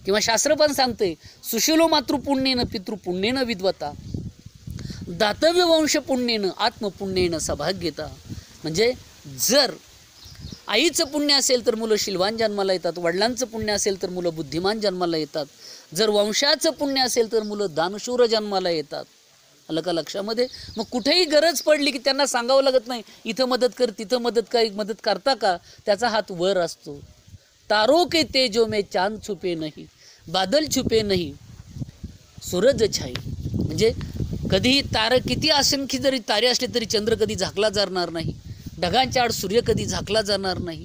किंवा शास्त्र पण सांगते, सुशीलो मातृपुण्येनं पितृपुण्येनं विद्वता, दातव्य वंश पुण्येनं आत्मपुण्येनं सौभाग्यता. म्हणजे जर आईचं पुण्य असेल तर मुलं शीलवान जन्माला येतात, वडिलांचं पुण्य असेल तर मुलं बुद्धिमान जन्माला येतात, जर वंशाचं पुण्य असेल तर मुलं दानशूर जन्माला येतात. आलं का लक्षामध्ये? मग कुठेही गरज पडली की त्यांना सांगावं लागत नाही इथं मदत कर तिथं मदत करता का, त्याचा हात वर असतो. तारो के तेजो में चांद छुपे नहीं, बादल छुपे नहीं, सूरज छाई. म्हणजे कधी किती असंख्य जरी तारे असले तरी चंद्र कधी झाकला जाणार नाही, ढगांच्या आड सूर्य कधी झाकला जाणार नाही.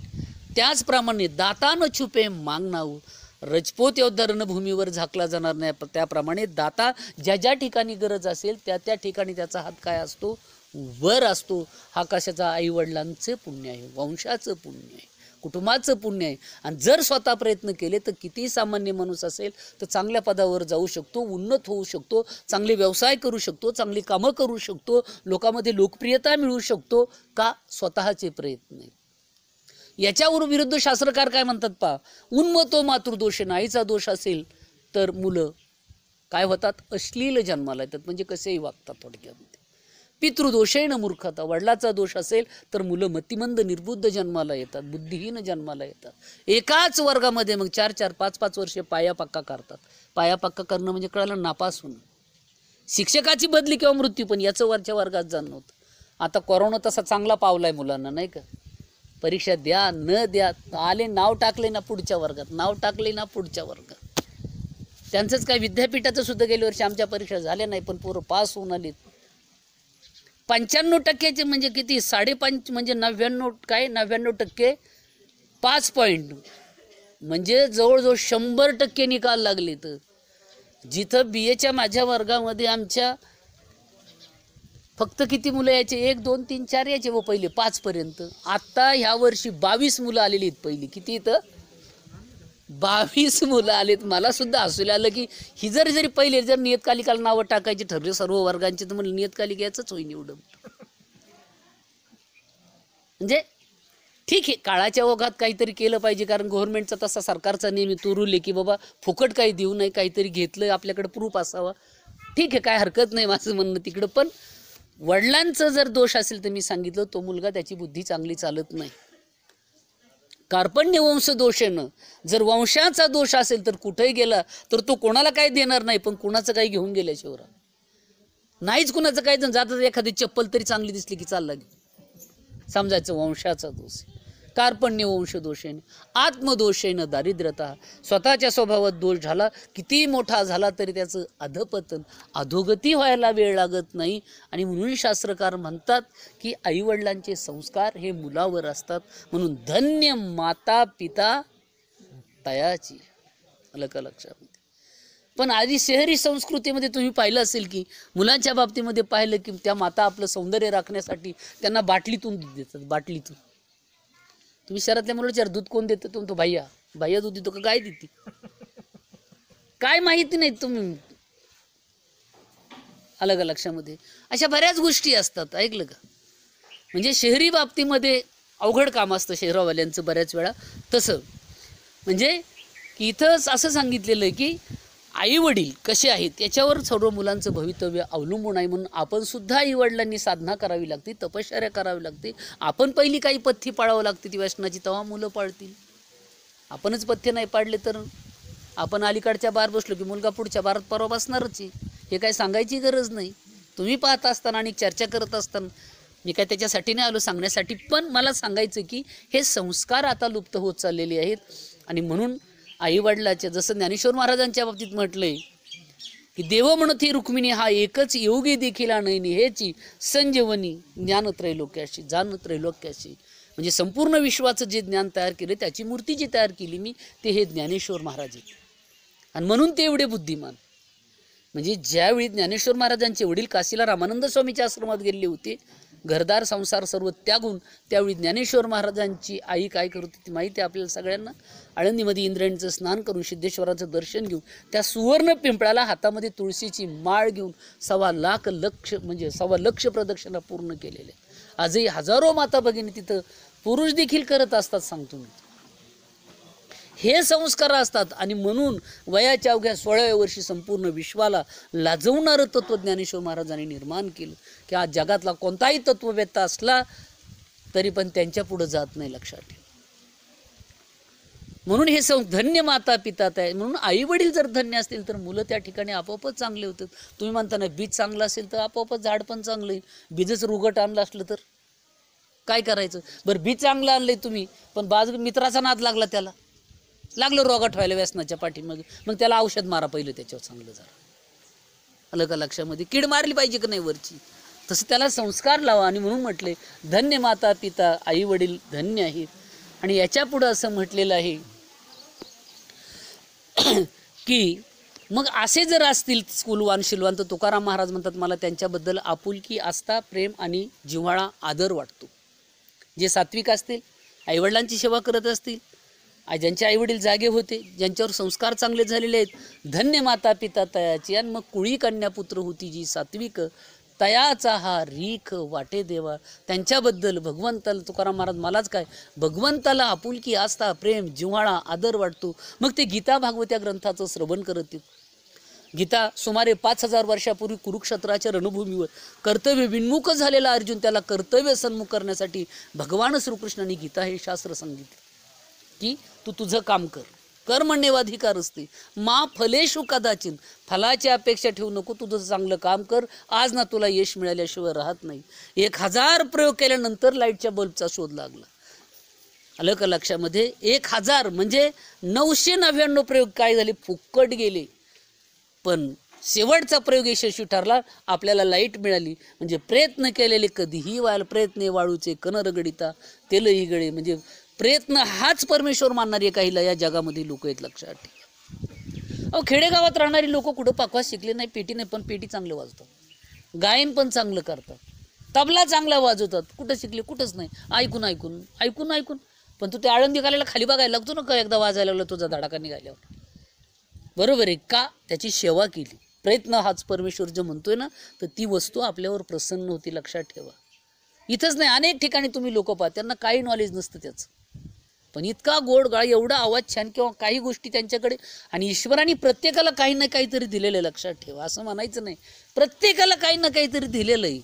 त्याचप्रमाणे दाता न छुपे मागनाऊ, रजपूत योद्धा रणभूमीवर झाकला जाणार नाही. त्याप्रमाणे दाता ज्या ज्या ठिकाणी गरज असेल त्या त्या ठिकाणी त्याचा हात काय असतो, वर असतो. हा कशाचा? आईवडिलांचे पुण्य आहे, वंशाचं पुण्य आहे, कुटुंबाचं पुण्य आहे. आणि जर स्वतः प्रयत्न केले तर किती सामान्य माणूस असेल तर चांगल्या पदावर जाऊ शकतो, उन्नत होऊ शकतो, चांगले व्यवसाय करू शकतो, चांगली कामं करू शकतो, लोकांमध्ये लोकप्रियता मिळवू शकतो. का? स्वतःचे प्रयत्न आहेत. याच्यावर विरुद्ध शास्त्रकार काय म्हणतात पहा, उन्मतो मातृदोष, आईचा दोष असेल तर मुलं काय होतात? अश्लील जन्माला येतात, म्हणजे कसेही वागतात थोडक्यामध्ये. पितृदोषेण मूर्खता, वडिलाचा दोष असेल तर मुलं मतिमंद निर्बुद्ध जन्माला येतात, बुद्धिहीन जन्माला येतात. एकाच वर्गामध्ये मग 4-4, 5-5 वर्षे पाया पक्का करतात. पाया पक्का करणं म्हणजे कळालं, नापास होणं. शिक्षकाची बदली किंवा मृत्यू, पण याचं वरच्या वर्गात जाणं होतं. आता कोरोना तसा चांगला पावलाय मुलांना, नाही का? परीक्षा द्या न द्या, आले नाव टाकले ना पुढच्या वर्गात, नाव टाकले ना पुढच्या वर्गात. त्यांचंच काय, विद्यापीठाचं सुद्धा गेल्या वर्षी आमच्या परीक्षा झाल्या नाही पण पोरं पास होऊन आलीत. 95% म्हणजे किती? 5.5 म्हणजे 99% 5 पॉईंट, म्हणजे जवळजवळ 100% निकाल लागले. तर जिथं BAच्या माझ्या वर्गामध्ये आमच्या फक्त किती मुलं यायचे? 1, 2, 3, 4 यायचे व पहिले 5 पर्यंत. आता ह्या वर्षी 22 मुलं आलेली आहेत पहिली. किती इथं? 22 मुलं आलेत. मला सुद्धा हसूला आलं की ही जरी पहिले जर नियतकालिकाला नावं टाकायची ठरले सर्व वर्गांचे तर मला नियतकालिक याचंच होईन एवढं. म्हणजे ठीक आहे, काळाच्या ओघात काहीतरी केलं पाहिजे, कारण गव्हर्नमेंटचा तसा सरकारचा नेहमी तो रूल आहे की बाबा फुकट काही देऊ नये, काहीतरी घेतलं आपल्याकडे प्रूफ असावा. ठीक आहे, काय हरकत नाही माझं म्हणणं तिकडं. पण वडिलांचं जर दोष असेल तर मी सांगितलं तो मुलगा त्याची बुद्धी चांगली चालत नाही. कार्पण्य वंश दोषेनं, जर वंशाचा दोष असेल तर कुठेही गेला तर तो कोणाला काही देणार नाही, पण कुणाचं काही घेऊन गेल्याशिवाय नाहीच. कुणाचं काही जातात एखादी चप्पल तरी चांगली दिसली की चालला घेऊन, समजायचं वंशाचा दोष. कार्पण्य वंश दोषेने, आत्मदोषेनं दारिद्र्यता, स्वतःच्या स्वभावात दोष झाला किती मोठा झाला तरी त्याचं अधपतन, अधोगती व्हायला वेळ लागत नाही. आणि म्हणून शास्त्रकार म्हणतात की आईवडिलांचे संस्कार हे मुलावर असतात. म्हणून धन्य माता पिता तयाची, आलं का लक्षामध्ये? पण आधी शहरी संस्कृतीमध्ये तुम्ही पाहिलं असेल की मुलांच्या बाबतीमध्ये पाहिलं की त्या माता आपलं सौंदर्य राखण्यासाठी त्यांना बाटलीतून दूध देतात, बाटलीतून. तुम्ही शहरातल्या मुलं विचार, दूध कोण देतं? तो बाह्या दूध देतो का गाय देते? काय माहिती नाही तुम्ही, आलं का लक्षामध्ये? अशा बऱ्याच गोष्टी असतात, ऐकलं का? म्हणजे शहरी बाबतीमध्ये अवघड काम असतं शहरावाल्यांचं बऱ्याच वेळा. तसं म्हणजे की इथं असं सांगितलेलं आहे की आई वडील कसे आहेत याच्यावर सर्व मुलांचं भवितव्य अवलंबून आहे. म्हणून आपण सुद्धा आई वडिलांनी साधना करावी लागते, तपश्चर्या करावी लागते. आपण पहिली काही पथ्य पाळावं लागते ती व्यसनाची, तेव्हा मुलं पाळतील. आपणच पथ्य नाही पाडले तर आपण अलीकडच्या बार बसलो की मुलगा पुढच्या बारात परवा बसणारच आहे. हे काय सांगायची गरज नाही. तुम्ही पाहत असताना आणि चर्चा करत असताना मी काय त्याच्यासाठी नाही आलो सांगण्यासाठी, पण मला सांगायचं की हे संस्कार आता लुप्त होत चाललेले आहेत. आणि म्हणून आईवडिलाच्या, जसं ज्ञानेश्वर महाराजांच्या बाबतीत म्हटलंय की देव म्हणती रुक्मिणी हा एकच योगी देखील नयनी हेची संजीवनी ज्ञान त्रैलोक्याशी, जान त्रैलोक्याशी. म्हणजे संपूर्ण विश्वाचं जे ज्ञान तयार केलं, त्याची मूर्ती जी तयार केली मी, ते हे ज्ञानेश्वर महाराज आहेत. आणि म्हणून ते एवढे बुद्धिमान. म्हणजे ज्यावेळी ज्ञानेश्वर महाराजांचे वडील काशीला रामानंद स्वामीच्या आश्रमात गेले होते, घरदार संसार सर्व त्यागून, त्यावेळी ज्ञानेश्वर महाराजांची आई काय करत होती माहिती आहे आपल्याला सगळ्यांना? आळंदीमध्ये इंद्रायणीचं स्नान करून सिद्धेश्वराचं दर्शन घेऊन त्या सुवर्ण पिंपळाला हातामध्ये तुळशीची माळ घेऊन 1.25 लक्ष प्रदक्षिणा पूर्ण केलेले. आजही हजारो माता भगिनी तिथं पुरुष देखील करत असतात, सांगतो मी. हे संस्कार असतात. आणि म्हणून वयाच्या अवघ्या 16व्या वर्षी संपूर्ण विश्वाला लाजवणारं तत्व ज्ञानेश्वर महाराजांनी निर्माण केलं की आज जगातला कोणताही तत्ववेत्ता असला तरी पण त्यांच्या पुढे जात नाही, लक्षात ठेवा. म्हणून हे धन्य माता पिता आहे. म्हणून आई वडील जर धन्य असतील तर मुलं त्या ठिकाणी आपोआपच चांगले होतात. तुम्ही म्हणता ना बीज चांगलं असेल तर आपोआपच झाड पण चांगलं येईल. बीजच रुगट आणलं असलं तर काय करायचं? बरं बीज चांगलं आणलंय तुम्ही, पण बाजू मित्राचा नाद लागला, त्याला लागलं रोगाट व्हायला व्यसनाच्या पाठीमागे, मग त्याला औषध मारा पहिलं त्याच्यावर चांगलं जरा. आलं का लक्षामध्ये? कीड मारली पाहिजे का नाही वरची? तसं त्याला संस्कार लावा. आणि म्हणून म्हटले धन्य माता पिता, आई वडील धन्य आहेत. आणि याच्या पुढं असं म्हटलेलं आहे की मग असे जर असतील कुलवान शिलवान, तर तुकाराम महाराज म्हणतात मला त्यांच्याबद्दल आपुलकी, आस्था, प्रेम आणि जिव्हाळा, आदर वाटतो. जे सात्विक असतील, आईवडिलांची सेवा करत असतील, ज्यांचे आईवडील जागे होते, ज्यांच्यावर संस्कार चांगले झालेले आहेत, धन्य माता पिता तयाची. आणि मग कुळी कन्या पुत्र होती जी सात्विक, तयाचा हा रीख वाटे देवा. त्यांच्याबद्दल भगवंताला, तुकाराम महाराज मलाच काय, भगवंताला आपुलकी, आस्था, प्रेम, जिव्हाळा, आदर वाटतो. मग ते गीता भागवत ग्रंथाचं श्रवण करत. गीता सुमारे 5000 वर्षापूर्वी कुरुक्षेत्राच्या रणभूमीवर कर्तव्य विन्मुख झालेला अर्जुन, त्याला कर्तव्य सन्मुख करण्यासाठी भगवान श्रीकृष्णाने गीता हे शास्त्र सांगितले की तू तुझं काम कर, कर्मण्येवाधिकार असते, मा फलेषु कदाचिन, फलाची अपेक्षा ठेवू नको, तुझं चांगलं काम कर. आज ना तुला यश मिळाल्याशिवाय राहत नाही. 1000 प्रयोग केल्यानंतर लाईटच्या बल्बचा शोध लागला. आलं का लक्षामध्ये? 1000 म्हणजे 999 प्रयोग काय झाले? फुक्कट गेले. पण शेवटचा प्रयोग यशस्वी ठरला, आपल्याला लाईट मिळाली. म्हणजे प्रयत्न केलेले कधीही व्हायला, प्रयत्न वाळूचे कण रगडिता तेलही गळे. म्हणजे प्रयत्न हाच परमेश्वर मानणारी काहीला या जगामध्ये लोक आहेत, लक्षात ठेवा. अहो खेडेगावात राहणारी लोक कुठं पाकवास शिकले नाही, पेटी नाही, पण पेटी चांगलं वाजवतात, गायन पण चांगलं करतात, तबला चांगला वाजवतात. कुठं शिकले? कुठंच नाही, ऐकून ऐकून ऐकून ऐकून. पण तू ते आळंदी घालायला खाली बघायला लागतो ना, का एकदा वाजायला लागलं तुझा धडाका निघाल्यावर. बरोबर आहे का? त्याची सेवा केली. प्रयत्न हाच परमेश्वर जो म्हणतोय ना, तर ती वस्तू आपल्यावर प्रसन्न होती, लक्षात ठेवा. इथंच नाही, अनेक ठिकाणी तुम्ही लोक पाहा, त्यांना काही नॉलेज नसतं त्याचं, पण इतका गोड गाळ, एवढा आवाज छान, किंवा काही गोष्टी त्यांच्याकडे. आणि ईश्वराने प्रत्येकाला काही ना काहीतरी दिलेलं आहे, लक्षात ठेवा. असं म्हणायचं नाही, प्रत्येकाला काही ना काहीतरी दिलेलं आहे.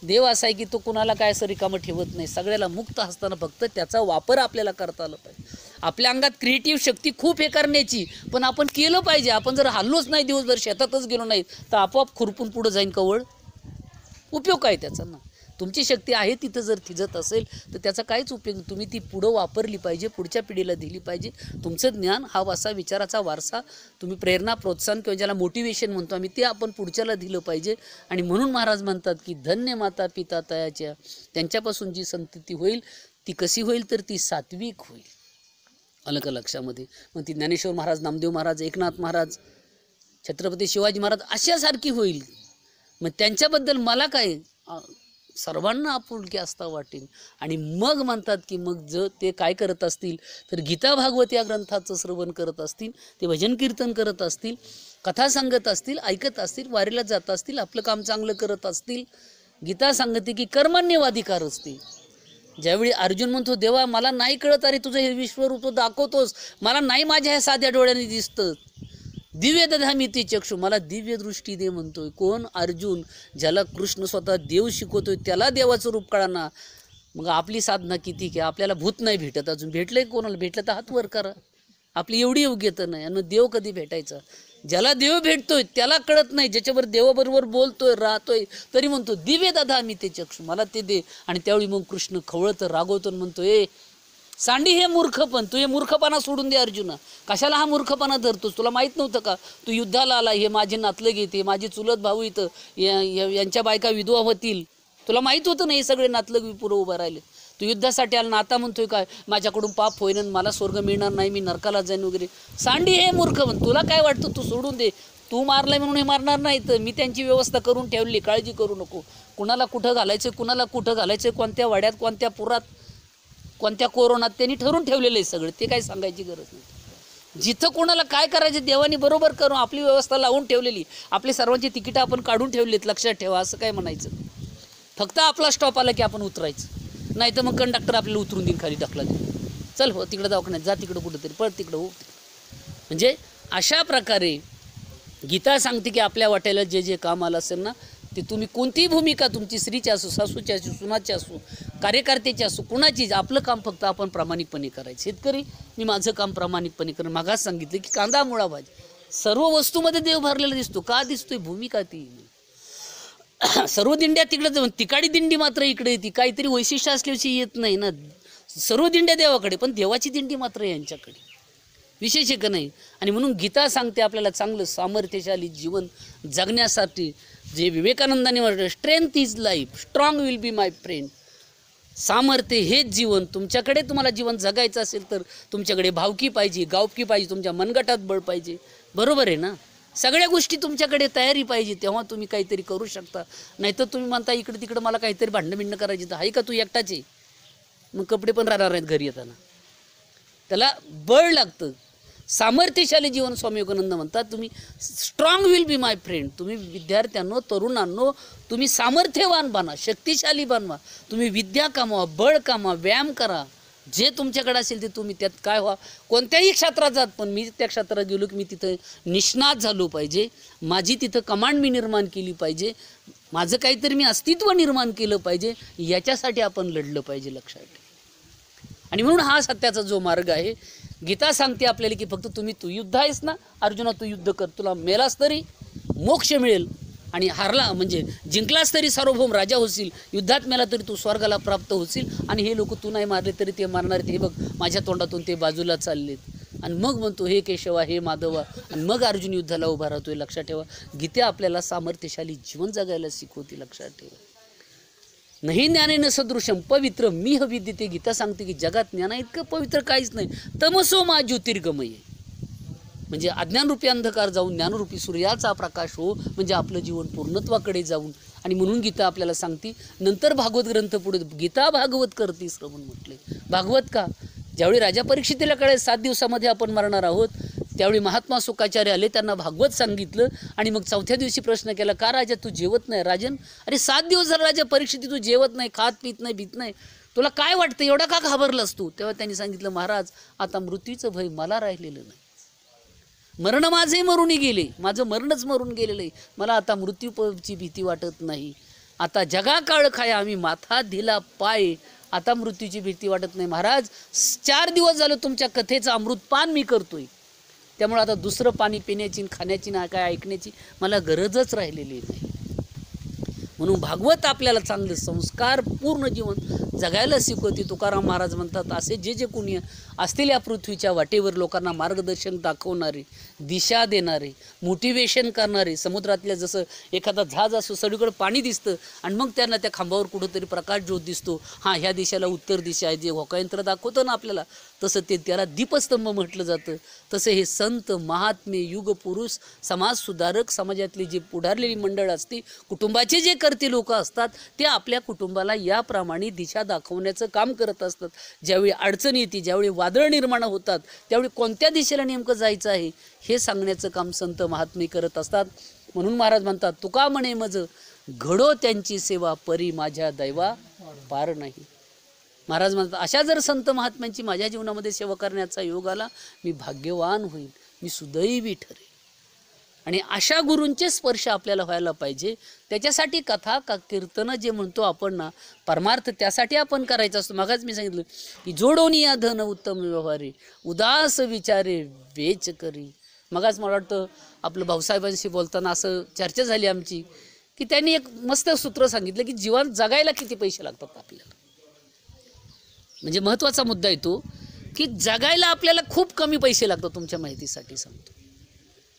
देव असा आहे की तो कुणाला काय असं रिकामं ठेवत नाही, सगळ्याला मुक्त असताना फक्त त्याचा वापर आपल्याला करता आला पाहिजे. आपल्या अंगात क्रिएटिव्ह शक्ती खूप हे करण्याची, पण आपण केलं पाहिजे. आपण जर हल्लोच नाही, दिवसभर शेतातच गेलो नाही, तर आपोआप खुरपून पुढं जाईन कवळ. उपयोग काय त्याचा ना? तुमची शक्ती आहे तिथं जर थिजत असेल तर त्याचा काहीच उपयोग नाही. तुम्ही ती पुढं वापरली पाहिजे, पुढच्या पिढीला दिली पाहिजे. तुमचं ज्ञान हा असा विचाराचा वारसा, तुम्ही प्रेरणा, प्रोत्साहन किंवा ज्याला मोटिवेशन म्हणतो आम्ही, ते आपण पुढच्याला दिलं पाहिजे. आणि म्हणून महाराज म्हणतात की धन्य माता पिता तयाच्या, त्यांच्यापासून जी संतती होईल ती कशी होईल? तर ती सात्विक होईल. आलं का लक्षामध्ये? मग ती ज्ञानेश्वर महाराज, नामदेव महाराज, एकनाथ महाराज, छत्रपती शिवाजी महाराज अशासारखी होईल. मग त्यांच्याबद्दल मला काय, सर्वांना आपुलकी आस्था वाटेल. आणि मग म्हणतात की मग जर ते काय करत असतील तर गीता भागवत या ग्रंथाचं श्रवण करत असतील, ते भजन कीर्तन करत असतील, कथा सांगत असतील, ऐकत असतील, वारीला जात असतील, आपलं काम चांगलं करत असतील. गीता सांगते की कर्मण्येवाधिकार असते. ज्यावेळी अर्जुन म्हणतो देवा मला नाही कळत, अरे तुझं हे विश्वरूप दाखवतोस, मला नाही माझ्या ह्या साध्या डोळ्याने दिसतं, दिव्य दधामी ते चक्षु, मला दिव्य दृष्टी दे म्हणतोय. कोण? अर्जुन. ज्याला कृष्ण स्वतः देव शिकवतोय त्याला देवाचं रूप कळाना. मग आपली साधना किती की आपल्याला भूत नाही भेटत, अजून भेटलंय कोणाला? भेटलं तर हात वर करा. आपली एवढी योग्यता नाही. आणि देव कधी भेटायचा? ज्याला देव भेटतोय त्याला कळत नाही, ज्याच्यावर देवाबरोबर बोलतोय, राहतोय, तरी म्हणतो दिव्य दधामी ते चक्षु, मला ते दे. आणि त्यावेळी मग कृष्ण खवळतं, रागवतो, म्हणतोय सांडी हे मूर्खपण, तू हे मूर्खपणा सोडून दे अर्जुना. कशाला हा मूर्खपणा धरतोस? तुला माहीत नव्हतं का तू युद्धाला आला? हे माझे नातलं घेते, माझी चुलत भाऊ इथं, यांच्या बायका विधवा होतील, तुला माहीत होतं ना? हे सगळे नातलग पुरं उभं राहिले, तू युद्धासाठी आला ना, आता म्हणतोय काय माझ्याकडून पाप होईन, मला स्वर्ग मिळणार नाही, मी नरकाला जाईन वगैरे. सांडी हे मूर्खपण, तुला काय वाटतं? तू सोडून दे. तू मारलाय म्हणून हे मारणार नाही, तर मी त्यांची व्यवस्था करून ठेवली, काळजी करू नको. कुणाला कुठं घालायचं, कुणाला कुठं घालायचं, कोणत्या वाड्यात, कोणत्या पुरात, कोणत्या कोरोनात, त्यांनी ठरवून ठेवलेलं आहे सगळं. ते काही सांगायची गरज नाही. जिथं कोणाला काय करायचं देवानी बरोबर करून आपली व्यवस्था लावून ठेवलेली. आपले सर्वांची तिकीटं आपण काढून ठेवलीत, लक्षात ठेवा. असं काय म्हणायचं? फक्त आपला स्टॉप आला की आपण उतरायचं, नाही तर मग कंडक्टर आपल्याला उतरून देईल, खाली टाकला देईल, चल हो तिकडं दवाखान्यात जा, तिकडं कुठंतरी पळ, तिकडं हो. म्हणजे अशा प्रकारे गीता सांगते की आपल्या वाट्याला जे जे काम आलं असेल ना, ते तुम्ही कोणतीही भूमिका, तुमची स्त्रीची असो, सासूची असो, सुनाची असो, कार्यकर्त्याची असो, कुणाचीच, आपलं काम फक्त आपण प्रामाणिकपणे करायचं. शेतकरी, मी माझं काम प्रामाणिकपणे करेन. मागास सांगितलं की कांदा, मुळा, भाजी सर्व वस्तूमध्ये देव भरलेला दिसतो. का दिसतोय? भूमिका ती. सर्व दिंड्या तिकडे जाऊन तिकाडी दिंडी मात्र इकडे येते. काहीतरी वैशिष्ट्य असल्याची येत नाही ना. सर्व दिंड्या देवाकडे, पण देवाची दिंडी मात्र यांच्याकडे. विशेष आहे का नाही? आणि म्हणून गीता सांगते आपल्याला चांगलं सामर्थ्यशाली जीवन जगण्यासाठी. जे विवेकानंदाने म्हटलं, strength is life, strong will be my friend. सामर्थ्य हेच जीवन. तुमच्याकडे तुम्हाला जीवन जगायचं असेल तर तुमच्याकडे भावकी पाहिजे, गावकी पाहिजे, तुमच्या मनगटात बळ पाहिजे. बरोबर आहे ना? सगळ्या गोष्टी तुमच्याकडे तयारी पाहिजे, तेव्हा तुम्ही काहीतरी करू शकता. नाहीतर तुम्ही म्हणता इकडे तिकडं मला काहीतरी भांडणं करायची, तर आहे का तू एकटाचे? मग कपडे पण राहणार नाहीत घरी येताना. त्याला बळ लागतं. सामर्थ्यशाली जीवन स्वामी विवेकानंद म्हणतात, तुम्ही strong will be my friend. तुम्ही विद्यार्थ्यांनो, तरुणांनो, तुम्ही सामर्थ्यवान बना, शक्तिशाली बनवा. तुम्ही विद्या कामवा, बळ कामवा, व्यायाम करा. जे तुमच्याकडे असेल ते तुम्ही त्यात काय व्हा. कोणत्याही क्षेत्रात जात, पण मी त्या क्षेत्रात गेलो की मी तिथं निष्णात झालो पाहिजे. माझी तिथं कमांड मी निर्माण केली पाहिजे. माझं काहीतरी मी अस्तित्व निर्माण केलं पाहिजे. याच्यासाठी आपण लढलं पाहिजे, लक्षात ठेवा. आणि म्हणून हा सत्याचा जो मार्ग आहे, गीता सांगते आपल्याला की फक्त तू युद्ध आहेस ना अर्जुना, तू युद्ध कर, तुला मेलास तरी मोक्ष मिळेल, आणि हारला म्हणजे जिंकलास तरी सार्वभौम राजा होशील, युद्धात मेला तरी तू स्वर्गाला प्राप्त होशील. आणि हे लोक तू नाही मारले तरी ते मारणार, ते बघ माझ्या तोंडातून ते बाजूला चाललेत. आणि मग म्हणतो हे केशवा, हे माधवा, आणि मग अर्जुन युद्धाला उभा राहतोय. लक्षात ठेवा, गीता आपल्याला सामर्थ्यशाली जीवन जगायला शिकवते. लक्षात ठेवा. नाही ज्ञानेन सदृशम पवित्र मी विद्यते. गीता सांगते की जगात ज्ञाना इतकं पवित्र काहीच नाही. तमसो मा ज्योतिर्गमय, म्हणजे अज्ञानरूपी अंधकार जाऊन ज्ञानरूपी सूर्याचा प्रकाश हो, म्हणजे आपलं जीवन पूर्णत्वाकडे जाऊन. आणि म्हणून गीता आपल्याला सांगते. नंतर भागवत ग्रंथ पुढे, गीता भागवत करती श्रवण म्हटले. भागवत का? ज्यावेळी राजा परीक्षितीला कळे 7 दिवसामध्ये आपण मरणार आहोत, त्यावेळी महात्मा शुकाचार्य आले, त्यांना भागवत सांगितलं. आणि मग 4थ्या दिवशी प्रश्न केला, का राजा तू जेवत नाही? राजन, अरे 7 दिवस झाला राजा परीक्षिती तू जेवत नाही, खात पीत नाही, भीत नाही, तुला काय वाटतं, एवढा का घाबरलास तू? तेव्हा त्यांनी सांगितलं, महाराज आता मृत्यूचं भय मला राहिलेलं नाही. मरण माझे मरूनही गेले, माझं मरणच मरून गेलेलं आहे. मला आता मृत्यूची भीती वाटत नाही. आता जगा काळ खाय आम्ही माथा दिला पाय, आता मृत्यूची भीती वाटत नाही. महाराज 4 दिवस झालं तुमच्या कथेचं अमृतपान मी करतोय, त्यामुळे आता दुसरं पाणी पिण्याची, खाण्याची ना काय ऐकण्याची मला गरजच राहिलेली नाही. म्हणून भागवत आपल्याला चांगले संस्कार पूर्ण जीवन जगायला शिकवते. तुकाराम महाराज म्हणतात, असे जे जे कोणी असतील या पृथ्वीच्या वाटेवर लोकांना मार्गदर्शन दाखवणारे, दिशा देणारे, मोटिवेशन करणारे. समुद्रातल्या जसं एखादा जहाज असो, सगळीकडे पाणी दिसतं आणि मग त्यांना त्या खांबावर कुठंतरी प्रकाश ज्योत दिसतो. हां, ह्या दिशेला उत्तर दिशा आहे, जे होकायंत्र दाखवतं ना आपल्याला, तसं ते त्याला दीपस्तंभ म्हटलं जातं. तसं हे संत, महात्मे, युगपुरुष, समाजसुधारक, समाजातली जी पुढारलेली मंडळ असते, कुटुंबाचे जे करते लोक असतात, ते आपल्या कुटुंबाला याप्रमाणे दिशा दाखवण्याचं काम करत असतात. ज्यावेळी अडचण येते, ज्यावेळी वादळ निर्माण होतात, त्यावेळी कोणत्या दिशेला नेमकं जायचं आहे हे सांगण्याचं काम संत महात्मे करत असतात. म्हणून महाराज म्हणतात, तुका म्हणे मज घडो त्यांची सेवा, परी माझ्या दैवा पार नाही. महाराज म्हणतात, अशा जर संत महात्म्यांची माझ्या जीवनामध्ये सेवा करण्याचा योग आला, मी भाग्यवान होईल, मी सुदैवी ठरेल. आणि अशा गुरूंचे स्पर्श आपल्याला व्हायला पाहिजे. त्याच्यासाठी कथा का कीर्तनं जे म्हणतो आपण ना, परमार्थ त्यासाठी आपण करायचं असतो. मागाच मी सांगितलं की जोडोनी या धन उत्तम व्यवहारे, उदास विचारे वेच करी. मगाच मला वाटतं आपलं भाऊसाहेबांशी बोलताना असं चर्चा झाली आमची, की त्यांनी एक मस्त सूत्र सांगितलं की जीवन जगायला किती पैसे लागतात आपल्याला. म्हणजे महत्त्वाचा मुद्दा येतो की जगायला आपल्याला खूप कमी पैसे लागतात. तुमच्या माहितीसाठी सांगतो,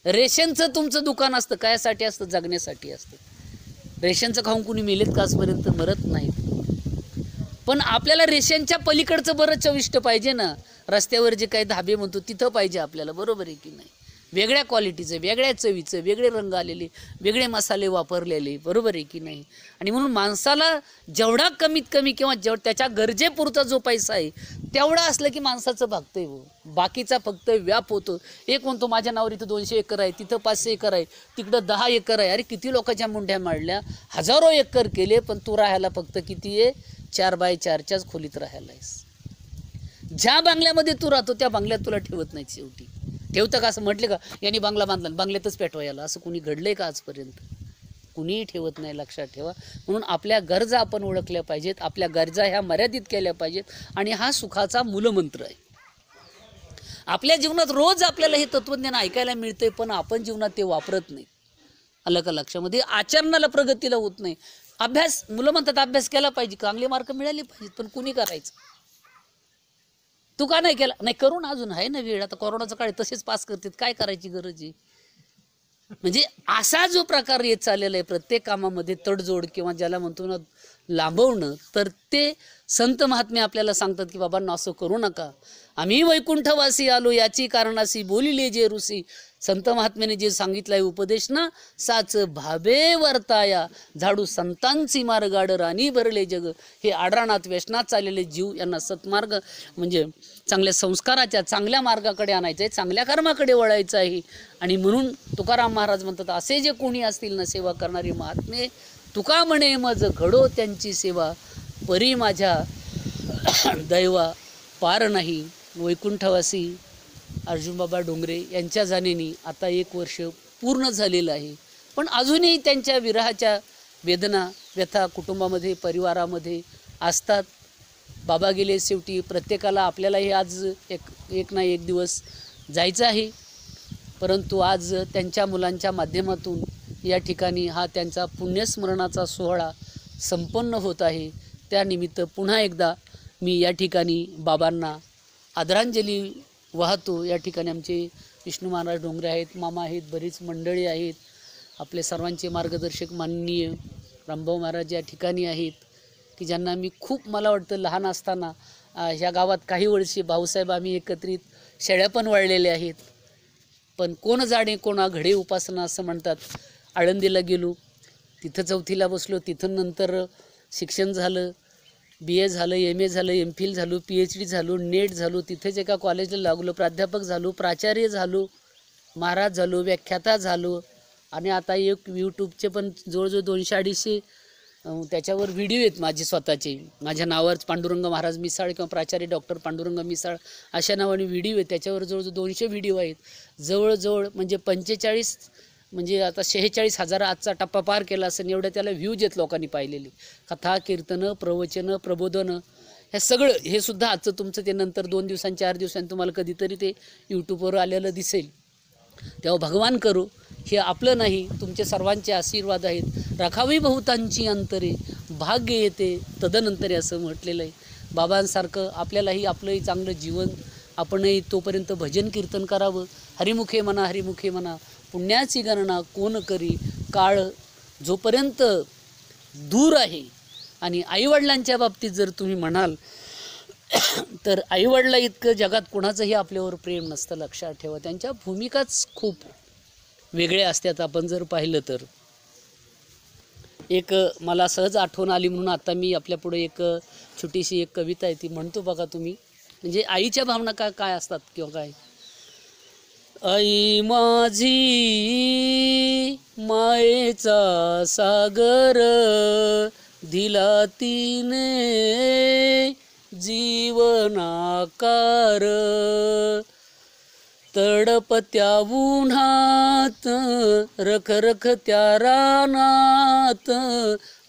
रेशनचं तुमचं दुकान असतं, कायासाठी असतं? जगण्यासाठी असतं. रेशनचं खाऊन कुणी मेलेत का आजपर्यंत? मरत नाहीत. पण आपल्याला रेशनच्या पलीकडचं बरं चविष्ट पाहिजे ना. रस्त्यावर जे काही धाबे म्हणतो तिथं पाहिजे आपल्याला, बरोबर आहे की नाही? वेगळ्या क्वालिटीचं, वेगळ्या चवीचं, वेगळे रंग आलेले, वेगळे मसाले वापरलेले, बरोबर आहे की नाही? आणि म्हणून माणसाला जेवढा कमीत कमी किंवा त्याच्या गरजेपुरता जो पैसा आहे तेवढा असलं की माणसाचं भागतंय हो. बाकीचा फक्त व्याप होतो. एक म्हणतो माझ्या नावावर इथं 200 एकर आहे, तिथं 500 एकर आहे, तिकडं 10 एकर आहे. अरे किती लोकांच्या मुंड्या मारल्या, हजारो एकर केले, पण तू राहायला फक्त किती आहे? 4 बाय 4च्याच खोलीत राहायला आहेस. ज्या बांगल्यामध्ये तू राहतो त्या बांगल्यात तुला ठेवत नाही. शेवटी ठेवतं का? असं म्हटलं का यांनी बांगला बांधला, बांगल्यातच पेटवायला, असं कोणी घडलंय का आजपर्यंत? कुणीही ठेवत नाही, लक्षात ठेवा. म्हणून आपल्या गरजा आपण ओळखल्या पाहिजेत, आपल्या गरजा ह्या मर्यादित केल्या पाहिजेत आणि हा सुखाचा मूलमंत्र आहे. आपल्या जीवनात रोज आपल्याला हे तत्त्वज्ञान ऐकायला मिळते, पण आपण जीवनात ते वापरत नाही. आलं का लक्षामध्ये? आचरणाला प्रगतीला होत नाही. अभ्यास, मुलं म्हणतात अभ्यास केला पाहिजे, चांगले मार्क मिळाले पाहिजेत, पण कुणी करायचं? तू का नाही केला? नाही, करून अजून आहे ना वेळ, आता कोरोनाचा काळ तसेच पास करतात, काय करायची गरज आहे? म्हणजे असा जो प्रकार येत चाललेला आहे प्रत्येक कामामध्ये, तडजोड किंवा ज्याला म्हणतो ना लांबवणं, तर ते संत महात्मे आपल्याला सांगतात की बाबांना असं करू नका. आम्ही वैकुंठवासी आलो याची कारणासी, बोलिले जे ऋषी. संत महात्म्याने जे सांगितलं आहे उपदेश ना, साच भाबे वर्ताया, झाडू संतांची मार्गाड राणी भरले जग. हे आडरानात व्यसनात चाललेले जीव यांना सत्मार्ग म्हणजे चांगल्या संस्काराच्या चांगल्या मार्गाकडे आणायचं आहे, चांगल्या कर्माकडे वळायचं आहे. आणि म्हणून तुकाराम महाराज म्हणतात, असे जे कोणी असतील ना सेवा करणारी महात्मे, तुका म्हणे मज घडो त्यांची सेवा, परी माझ्या दैवा पार नाही. वैकुंठवासी अर्जुनबाबा डोंगरे यांच्या जाणेनी आता 1 वर्ष पूर्ण झालेलं आहे, पण अजूनही त्यांच्या विरहाच्या वेदना व्यथा कुटुंबामध्ये परिवारामध्ये असतात. बाबा गेले शेवटी, प्रत्येकाला आपल्यालाही आज एक ना एक दिवस जायचं आहे, परंतु आज त्यांच्या मुलांच्या माध्यमातून या ठिकाणी हा त्यांचा पुण्यस्मरणाचा सोहळा संपन्न होत आहे. त्यानिमित्त पुन्हा एकदा मी या ठिकाणी बाबांना आदरांजली वाहतो. या ठिकाणी आमचे विष्णू महाराज डोंगरे आहेत, मामा आहेत, बरीच मंडळी आहेत, आपले सर्वांचे मार्गदर्शक माननीय रामभाऊ महाराज या ठिकाणी आहेत, की ज्यांना मी खूप, मला वाटतं लहान असताना ह्या गावात काही वर्षी भाऊसाहेब आम्ही एकत्रित शेळ्या पण वाळलेल्या आहेत. पण कोण जाणे कोणा घडे उपासना असं म्हणतात. आळंदीला गेलो, तिथं 4थीला बसलो, तिथून नंतर शिक्षण झालं, BA झालं, MA झालं, MPhil झालो, PhD झालो, नेट झालो, तिथेच एका कॉलेजला लागलो, प्राध्यापक झालो, प्राचार्य झालो, महाराज झालो, व्याख्याता झालो. आणि आता एक यूट्यूबचे पण जवळजवळ 200-250 त्याच्यावर व्हिडिओ आहेत माझे स्वतःचे, माझ्या नावावर पांडुरंग महाराज मिसाळ किंवा प्राचार्य डॉक्टर पांडुरंग मिसाळ अशा नावाने व्हिडिओ आहेत. त्याच्यावर जवळजवळ 200 व्हिडिओ आहेत. जवळजवळ म्हणजे 45 म्हणजे आता 46,000 आजचा टप्पा पार केला असं, एवढ्या त्याला व्ह्यूज आहेत लोकांनी पाहिलेली. कथा, कीर्तनं, प्रवचनं, प्रबोधनं, हे सगळं, हे सुद्धा आजचं तुमचं ते नंतर 2 दिवसांनी 4 दिवसांनी तुम्हाला कधीतरी ते यूट्यूबवर आलेलं दिसेल. तेव्हा भगवान करो, हे आपलं नाही, तुमचे सर्वांचे आशीर्वाद आहेत. राखावी बहुतांची अंतरे, भाग्य येते तदनंतरे असं म्हटलेलं आहे. बाबांसारखं आपल्यालाही आपलंही चांगलं जीवन, आपणही तोपर्यंत भजन कीर्तन करावं. हरिमुखे म्हणा, हरिमुखे म्हणा, पुण्याची गणना कोण करी. काळ जोपर्यंत दूर आहे. आणि आईवडिलांच्या बाबतीत जर तुम्ही म्हणाल तर आईवडिला इतकं जगात कोणाचंही आपल्यावर प्रेम नसतं, लक्षात ठेवा. त्यांच्या भूमिकाच खूप वेगळ्या असतात. आपण जर पाहिलं तर एक मला सहज आठवण आली म्हणून आता मी आपल्यापुढे एक छोटीशी एक कविता आहे ती म्हणतो बघा तुम्ही. म्हणजे आईच्या भावना काय असतात किंवा काय. आई माझी मायेचा सागर, दिला तिने जीवनाकार. तडपत्या उन्हात रखरख त्या रानात,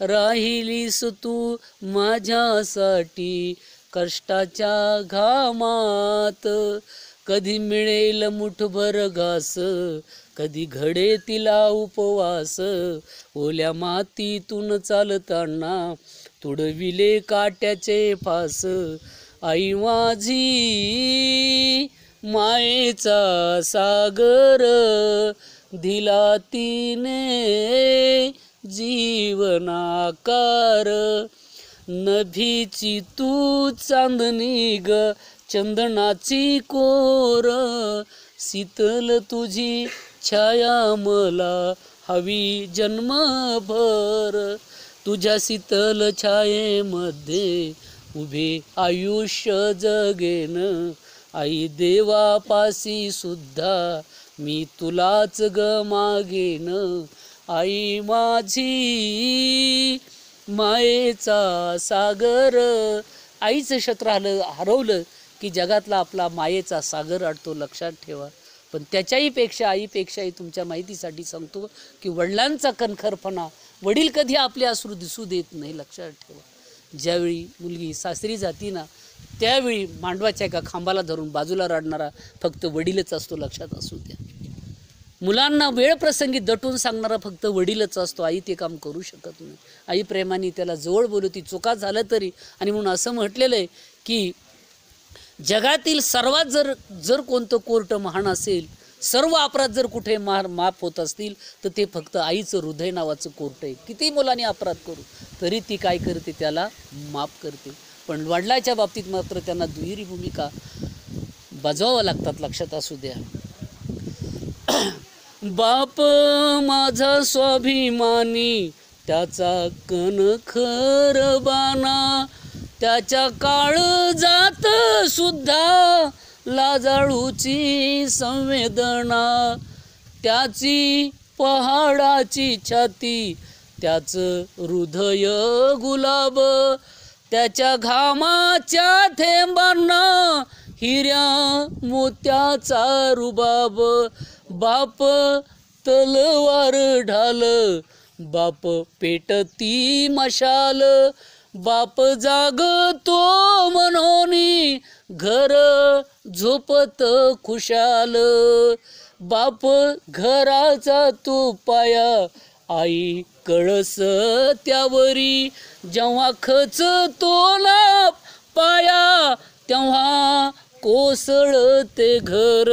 राहिलीस तू माझ्यासाठी कष्टाच्या घामात. कधी मिळेल मुठभर घास, कधी घडे तिला उपवास. ओल्या मातीतून चालताना तुडविले काट्याचे फास. आई माझी मायेचा सागर, दिला तिने जीवनाकार. नभीची तू चांदणी ग, चंदनाची कोर. शीतल तुझी छाया मला हवी जन्मभर. तुझ्या शीतल छायेमध्ये उभे आयुष्य जगेन. आई देवापासी सुद्धा मी तुलाच ग मागेन. आई माझी मायेचा सागर. आईचं क्षेत्र हरवलं की जगातला आपला मायेचा सागर अडतो, लक्षात ठेवा. पण आईपेक्षाही तुमच्या माहितीसाठी सांगतो की वडिलांचा कणखरपणा, वडील कधी आपले अश्रू दिसू देत नाही, लक्षात ठेवा. ज्यावेळी मुलगी सासरी जाती ना, त्यावेळी मांडवाच्या एका खांबाला धरून बाजूला रडणारा फक्त वडीलच असतो, लक्षात असू द्या. मुलांना वेळ प्रसंगी दटून सांगणारा फक्त वडीलच असतो, आई ते काम करू शकत नाही. आई प्रेमाने त्याला जवळ बोलवती, चुका झाल्या तरी. आणि म्हणून असं म्हटलेलं आहे की जगातील सर्वात जर कोणतं कोर्ट महान असेल, सर्व अपराध जर कुठे माफ होत असतील तर ते फक्त आईचं हृदय नावाचं कोर्ट आहे. किती मुलांनी अपराध करू तरी ती काय करते, त्याला माफ करते. पण वडिलाच्या बाबतीत मात्र त्यांना दुहेरी भूमिका बजावावं लागतात, लक्षात असू द्या. बाप माझा स्वाभिमानी, त्याचा कणखरबाना, त्याच्या काळजात सुद्धा लाजाळूची संवेदना, त्याची पहाडाची छाती, त्याचं हृदय गुलाब, त्याच्या घामाच्या थेंबांना हिऱ्या मोत्याचा रुबाब. बाप तलवार ढाल, बाप पेटती मशाल, बाप जागतो मनोनी घर झोपत खुशाल. बाप घराचा तो पाया, आई कळस त्यावरी, जेव्हा खचतो ना पाया तेव्हा कोसळते घर.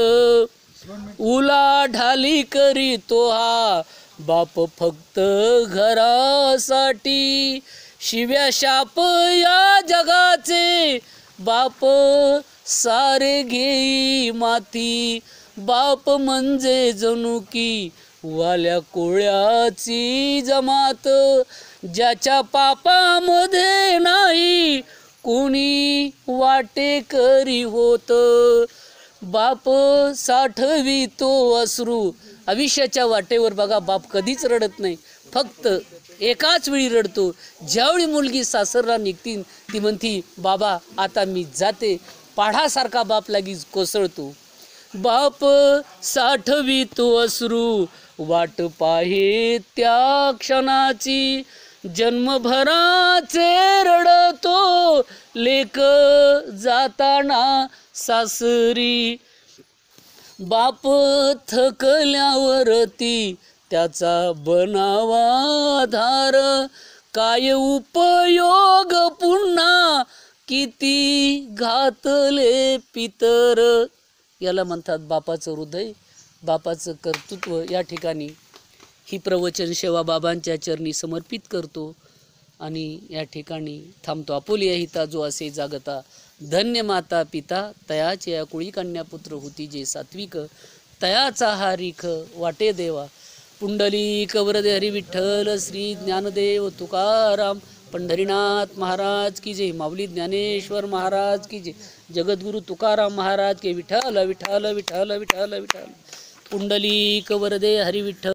उलाढाली करीतो हा बाप फक्त घरासाठी, शिव्या शाप या जगाचे बाप सारे घेई माती. बाप म्हणजे जणू की वाल्या कोळ्याची जमात, ज्याच्या पापामध्ये नाही कोणी वाटेकरी होत. बाप साठवितो अश्रू आयुष्याच्या वाटेवर. बघा, बाप कधीच रडत नाही, फक्त एकाच वेळी रडतो. ज्यावेळी मुलगी सासरला निघतील ती म्हणती, बाबा आता मी जाते, पाढासारखा बाप लागीच कोसळतो. बाप साठवितो अश्रू वाट पाहे त्या क्षणाची, जन्मभराचे रडतो लेक जाताना सासरी. बाप थकल्यावरती त्याचा बनावा धार, काय उपयोग पुन्हा किती घातले पितर. याला म्हणतात बापाचं हृदय, बापाचं कर्तृत्व. या ठिकाणी ही प्रवचन सेवा बाबांच्या चरणी समर्पित करतो आणि या ठिकाणी थांबतो. आपुलिया हिता जो असे जागता, धन्य माता पिता तयाचे या कुळी कन्या पुत्र होती जे सात्विक, तयाचा हा रिख वाटे देवा. पुंडलिक वरदे हरी विठ्ठल श्री ज्ञानदेव तुकाराम पंढरीनाथ महाराज की जय. माऊली ज्ञानेश्वर महाराज की जय. जगद्गुरु तुकाराम महाराज के. विठ्ठल विठ्ठल विठ्ठल विठ्ठल विठ्ठल. पुंडलिक वरदे हरी विठ्ठल.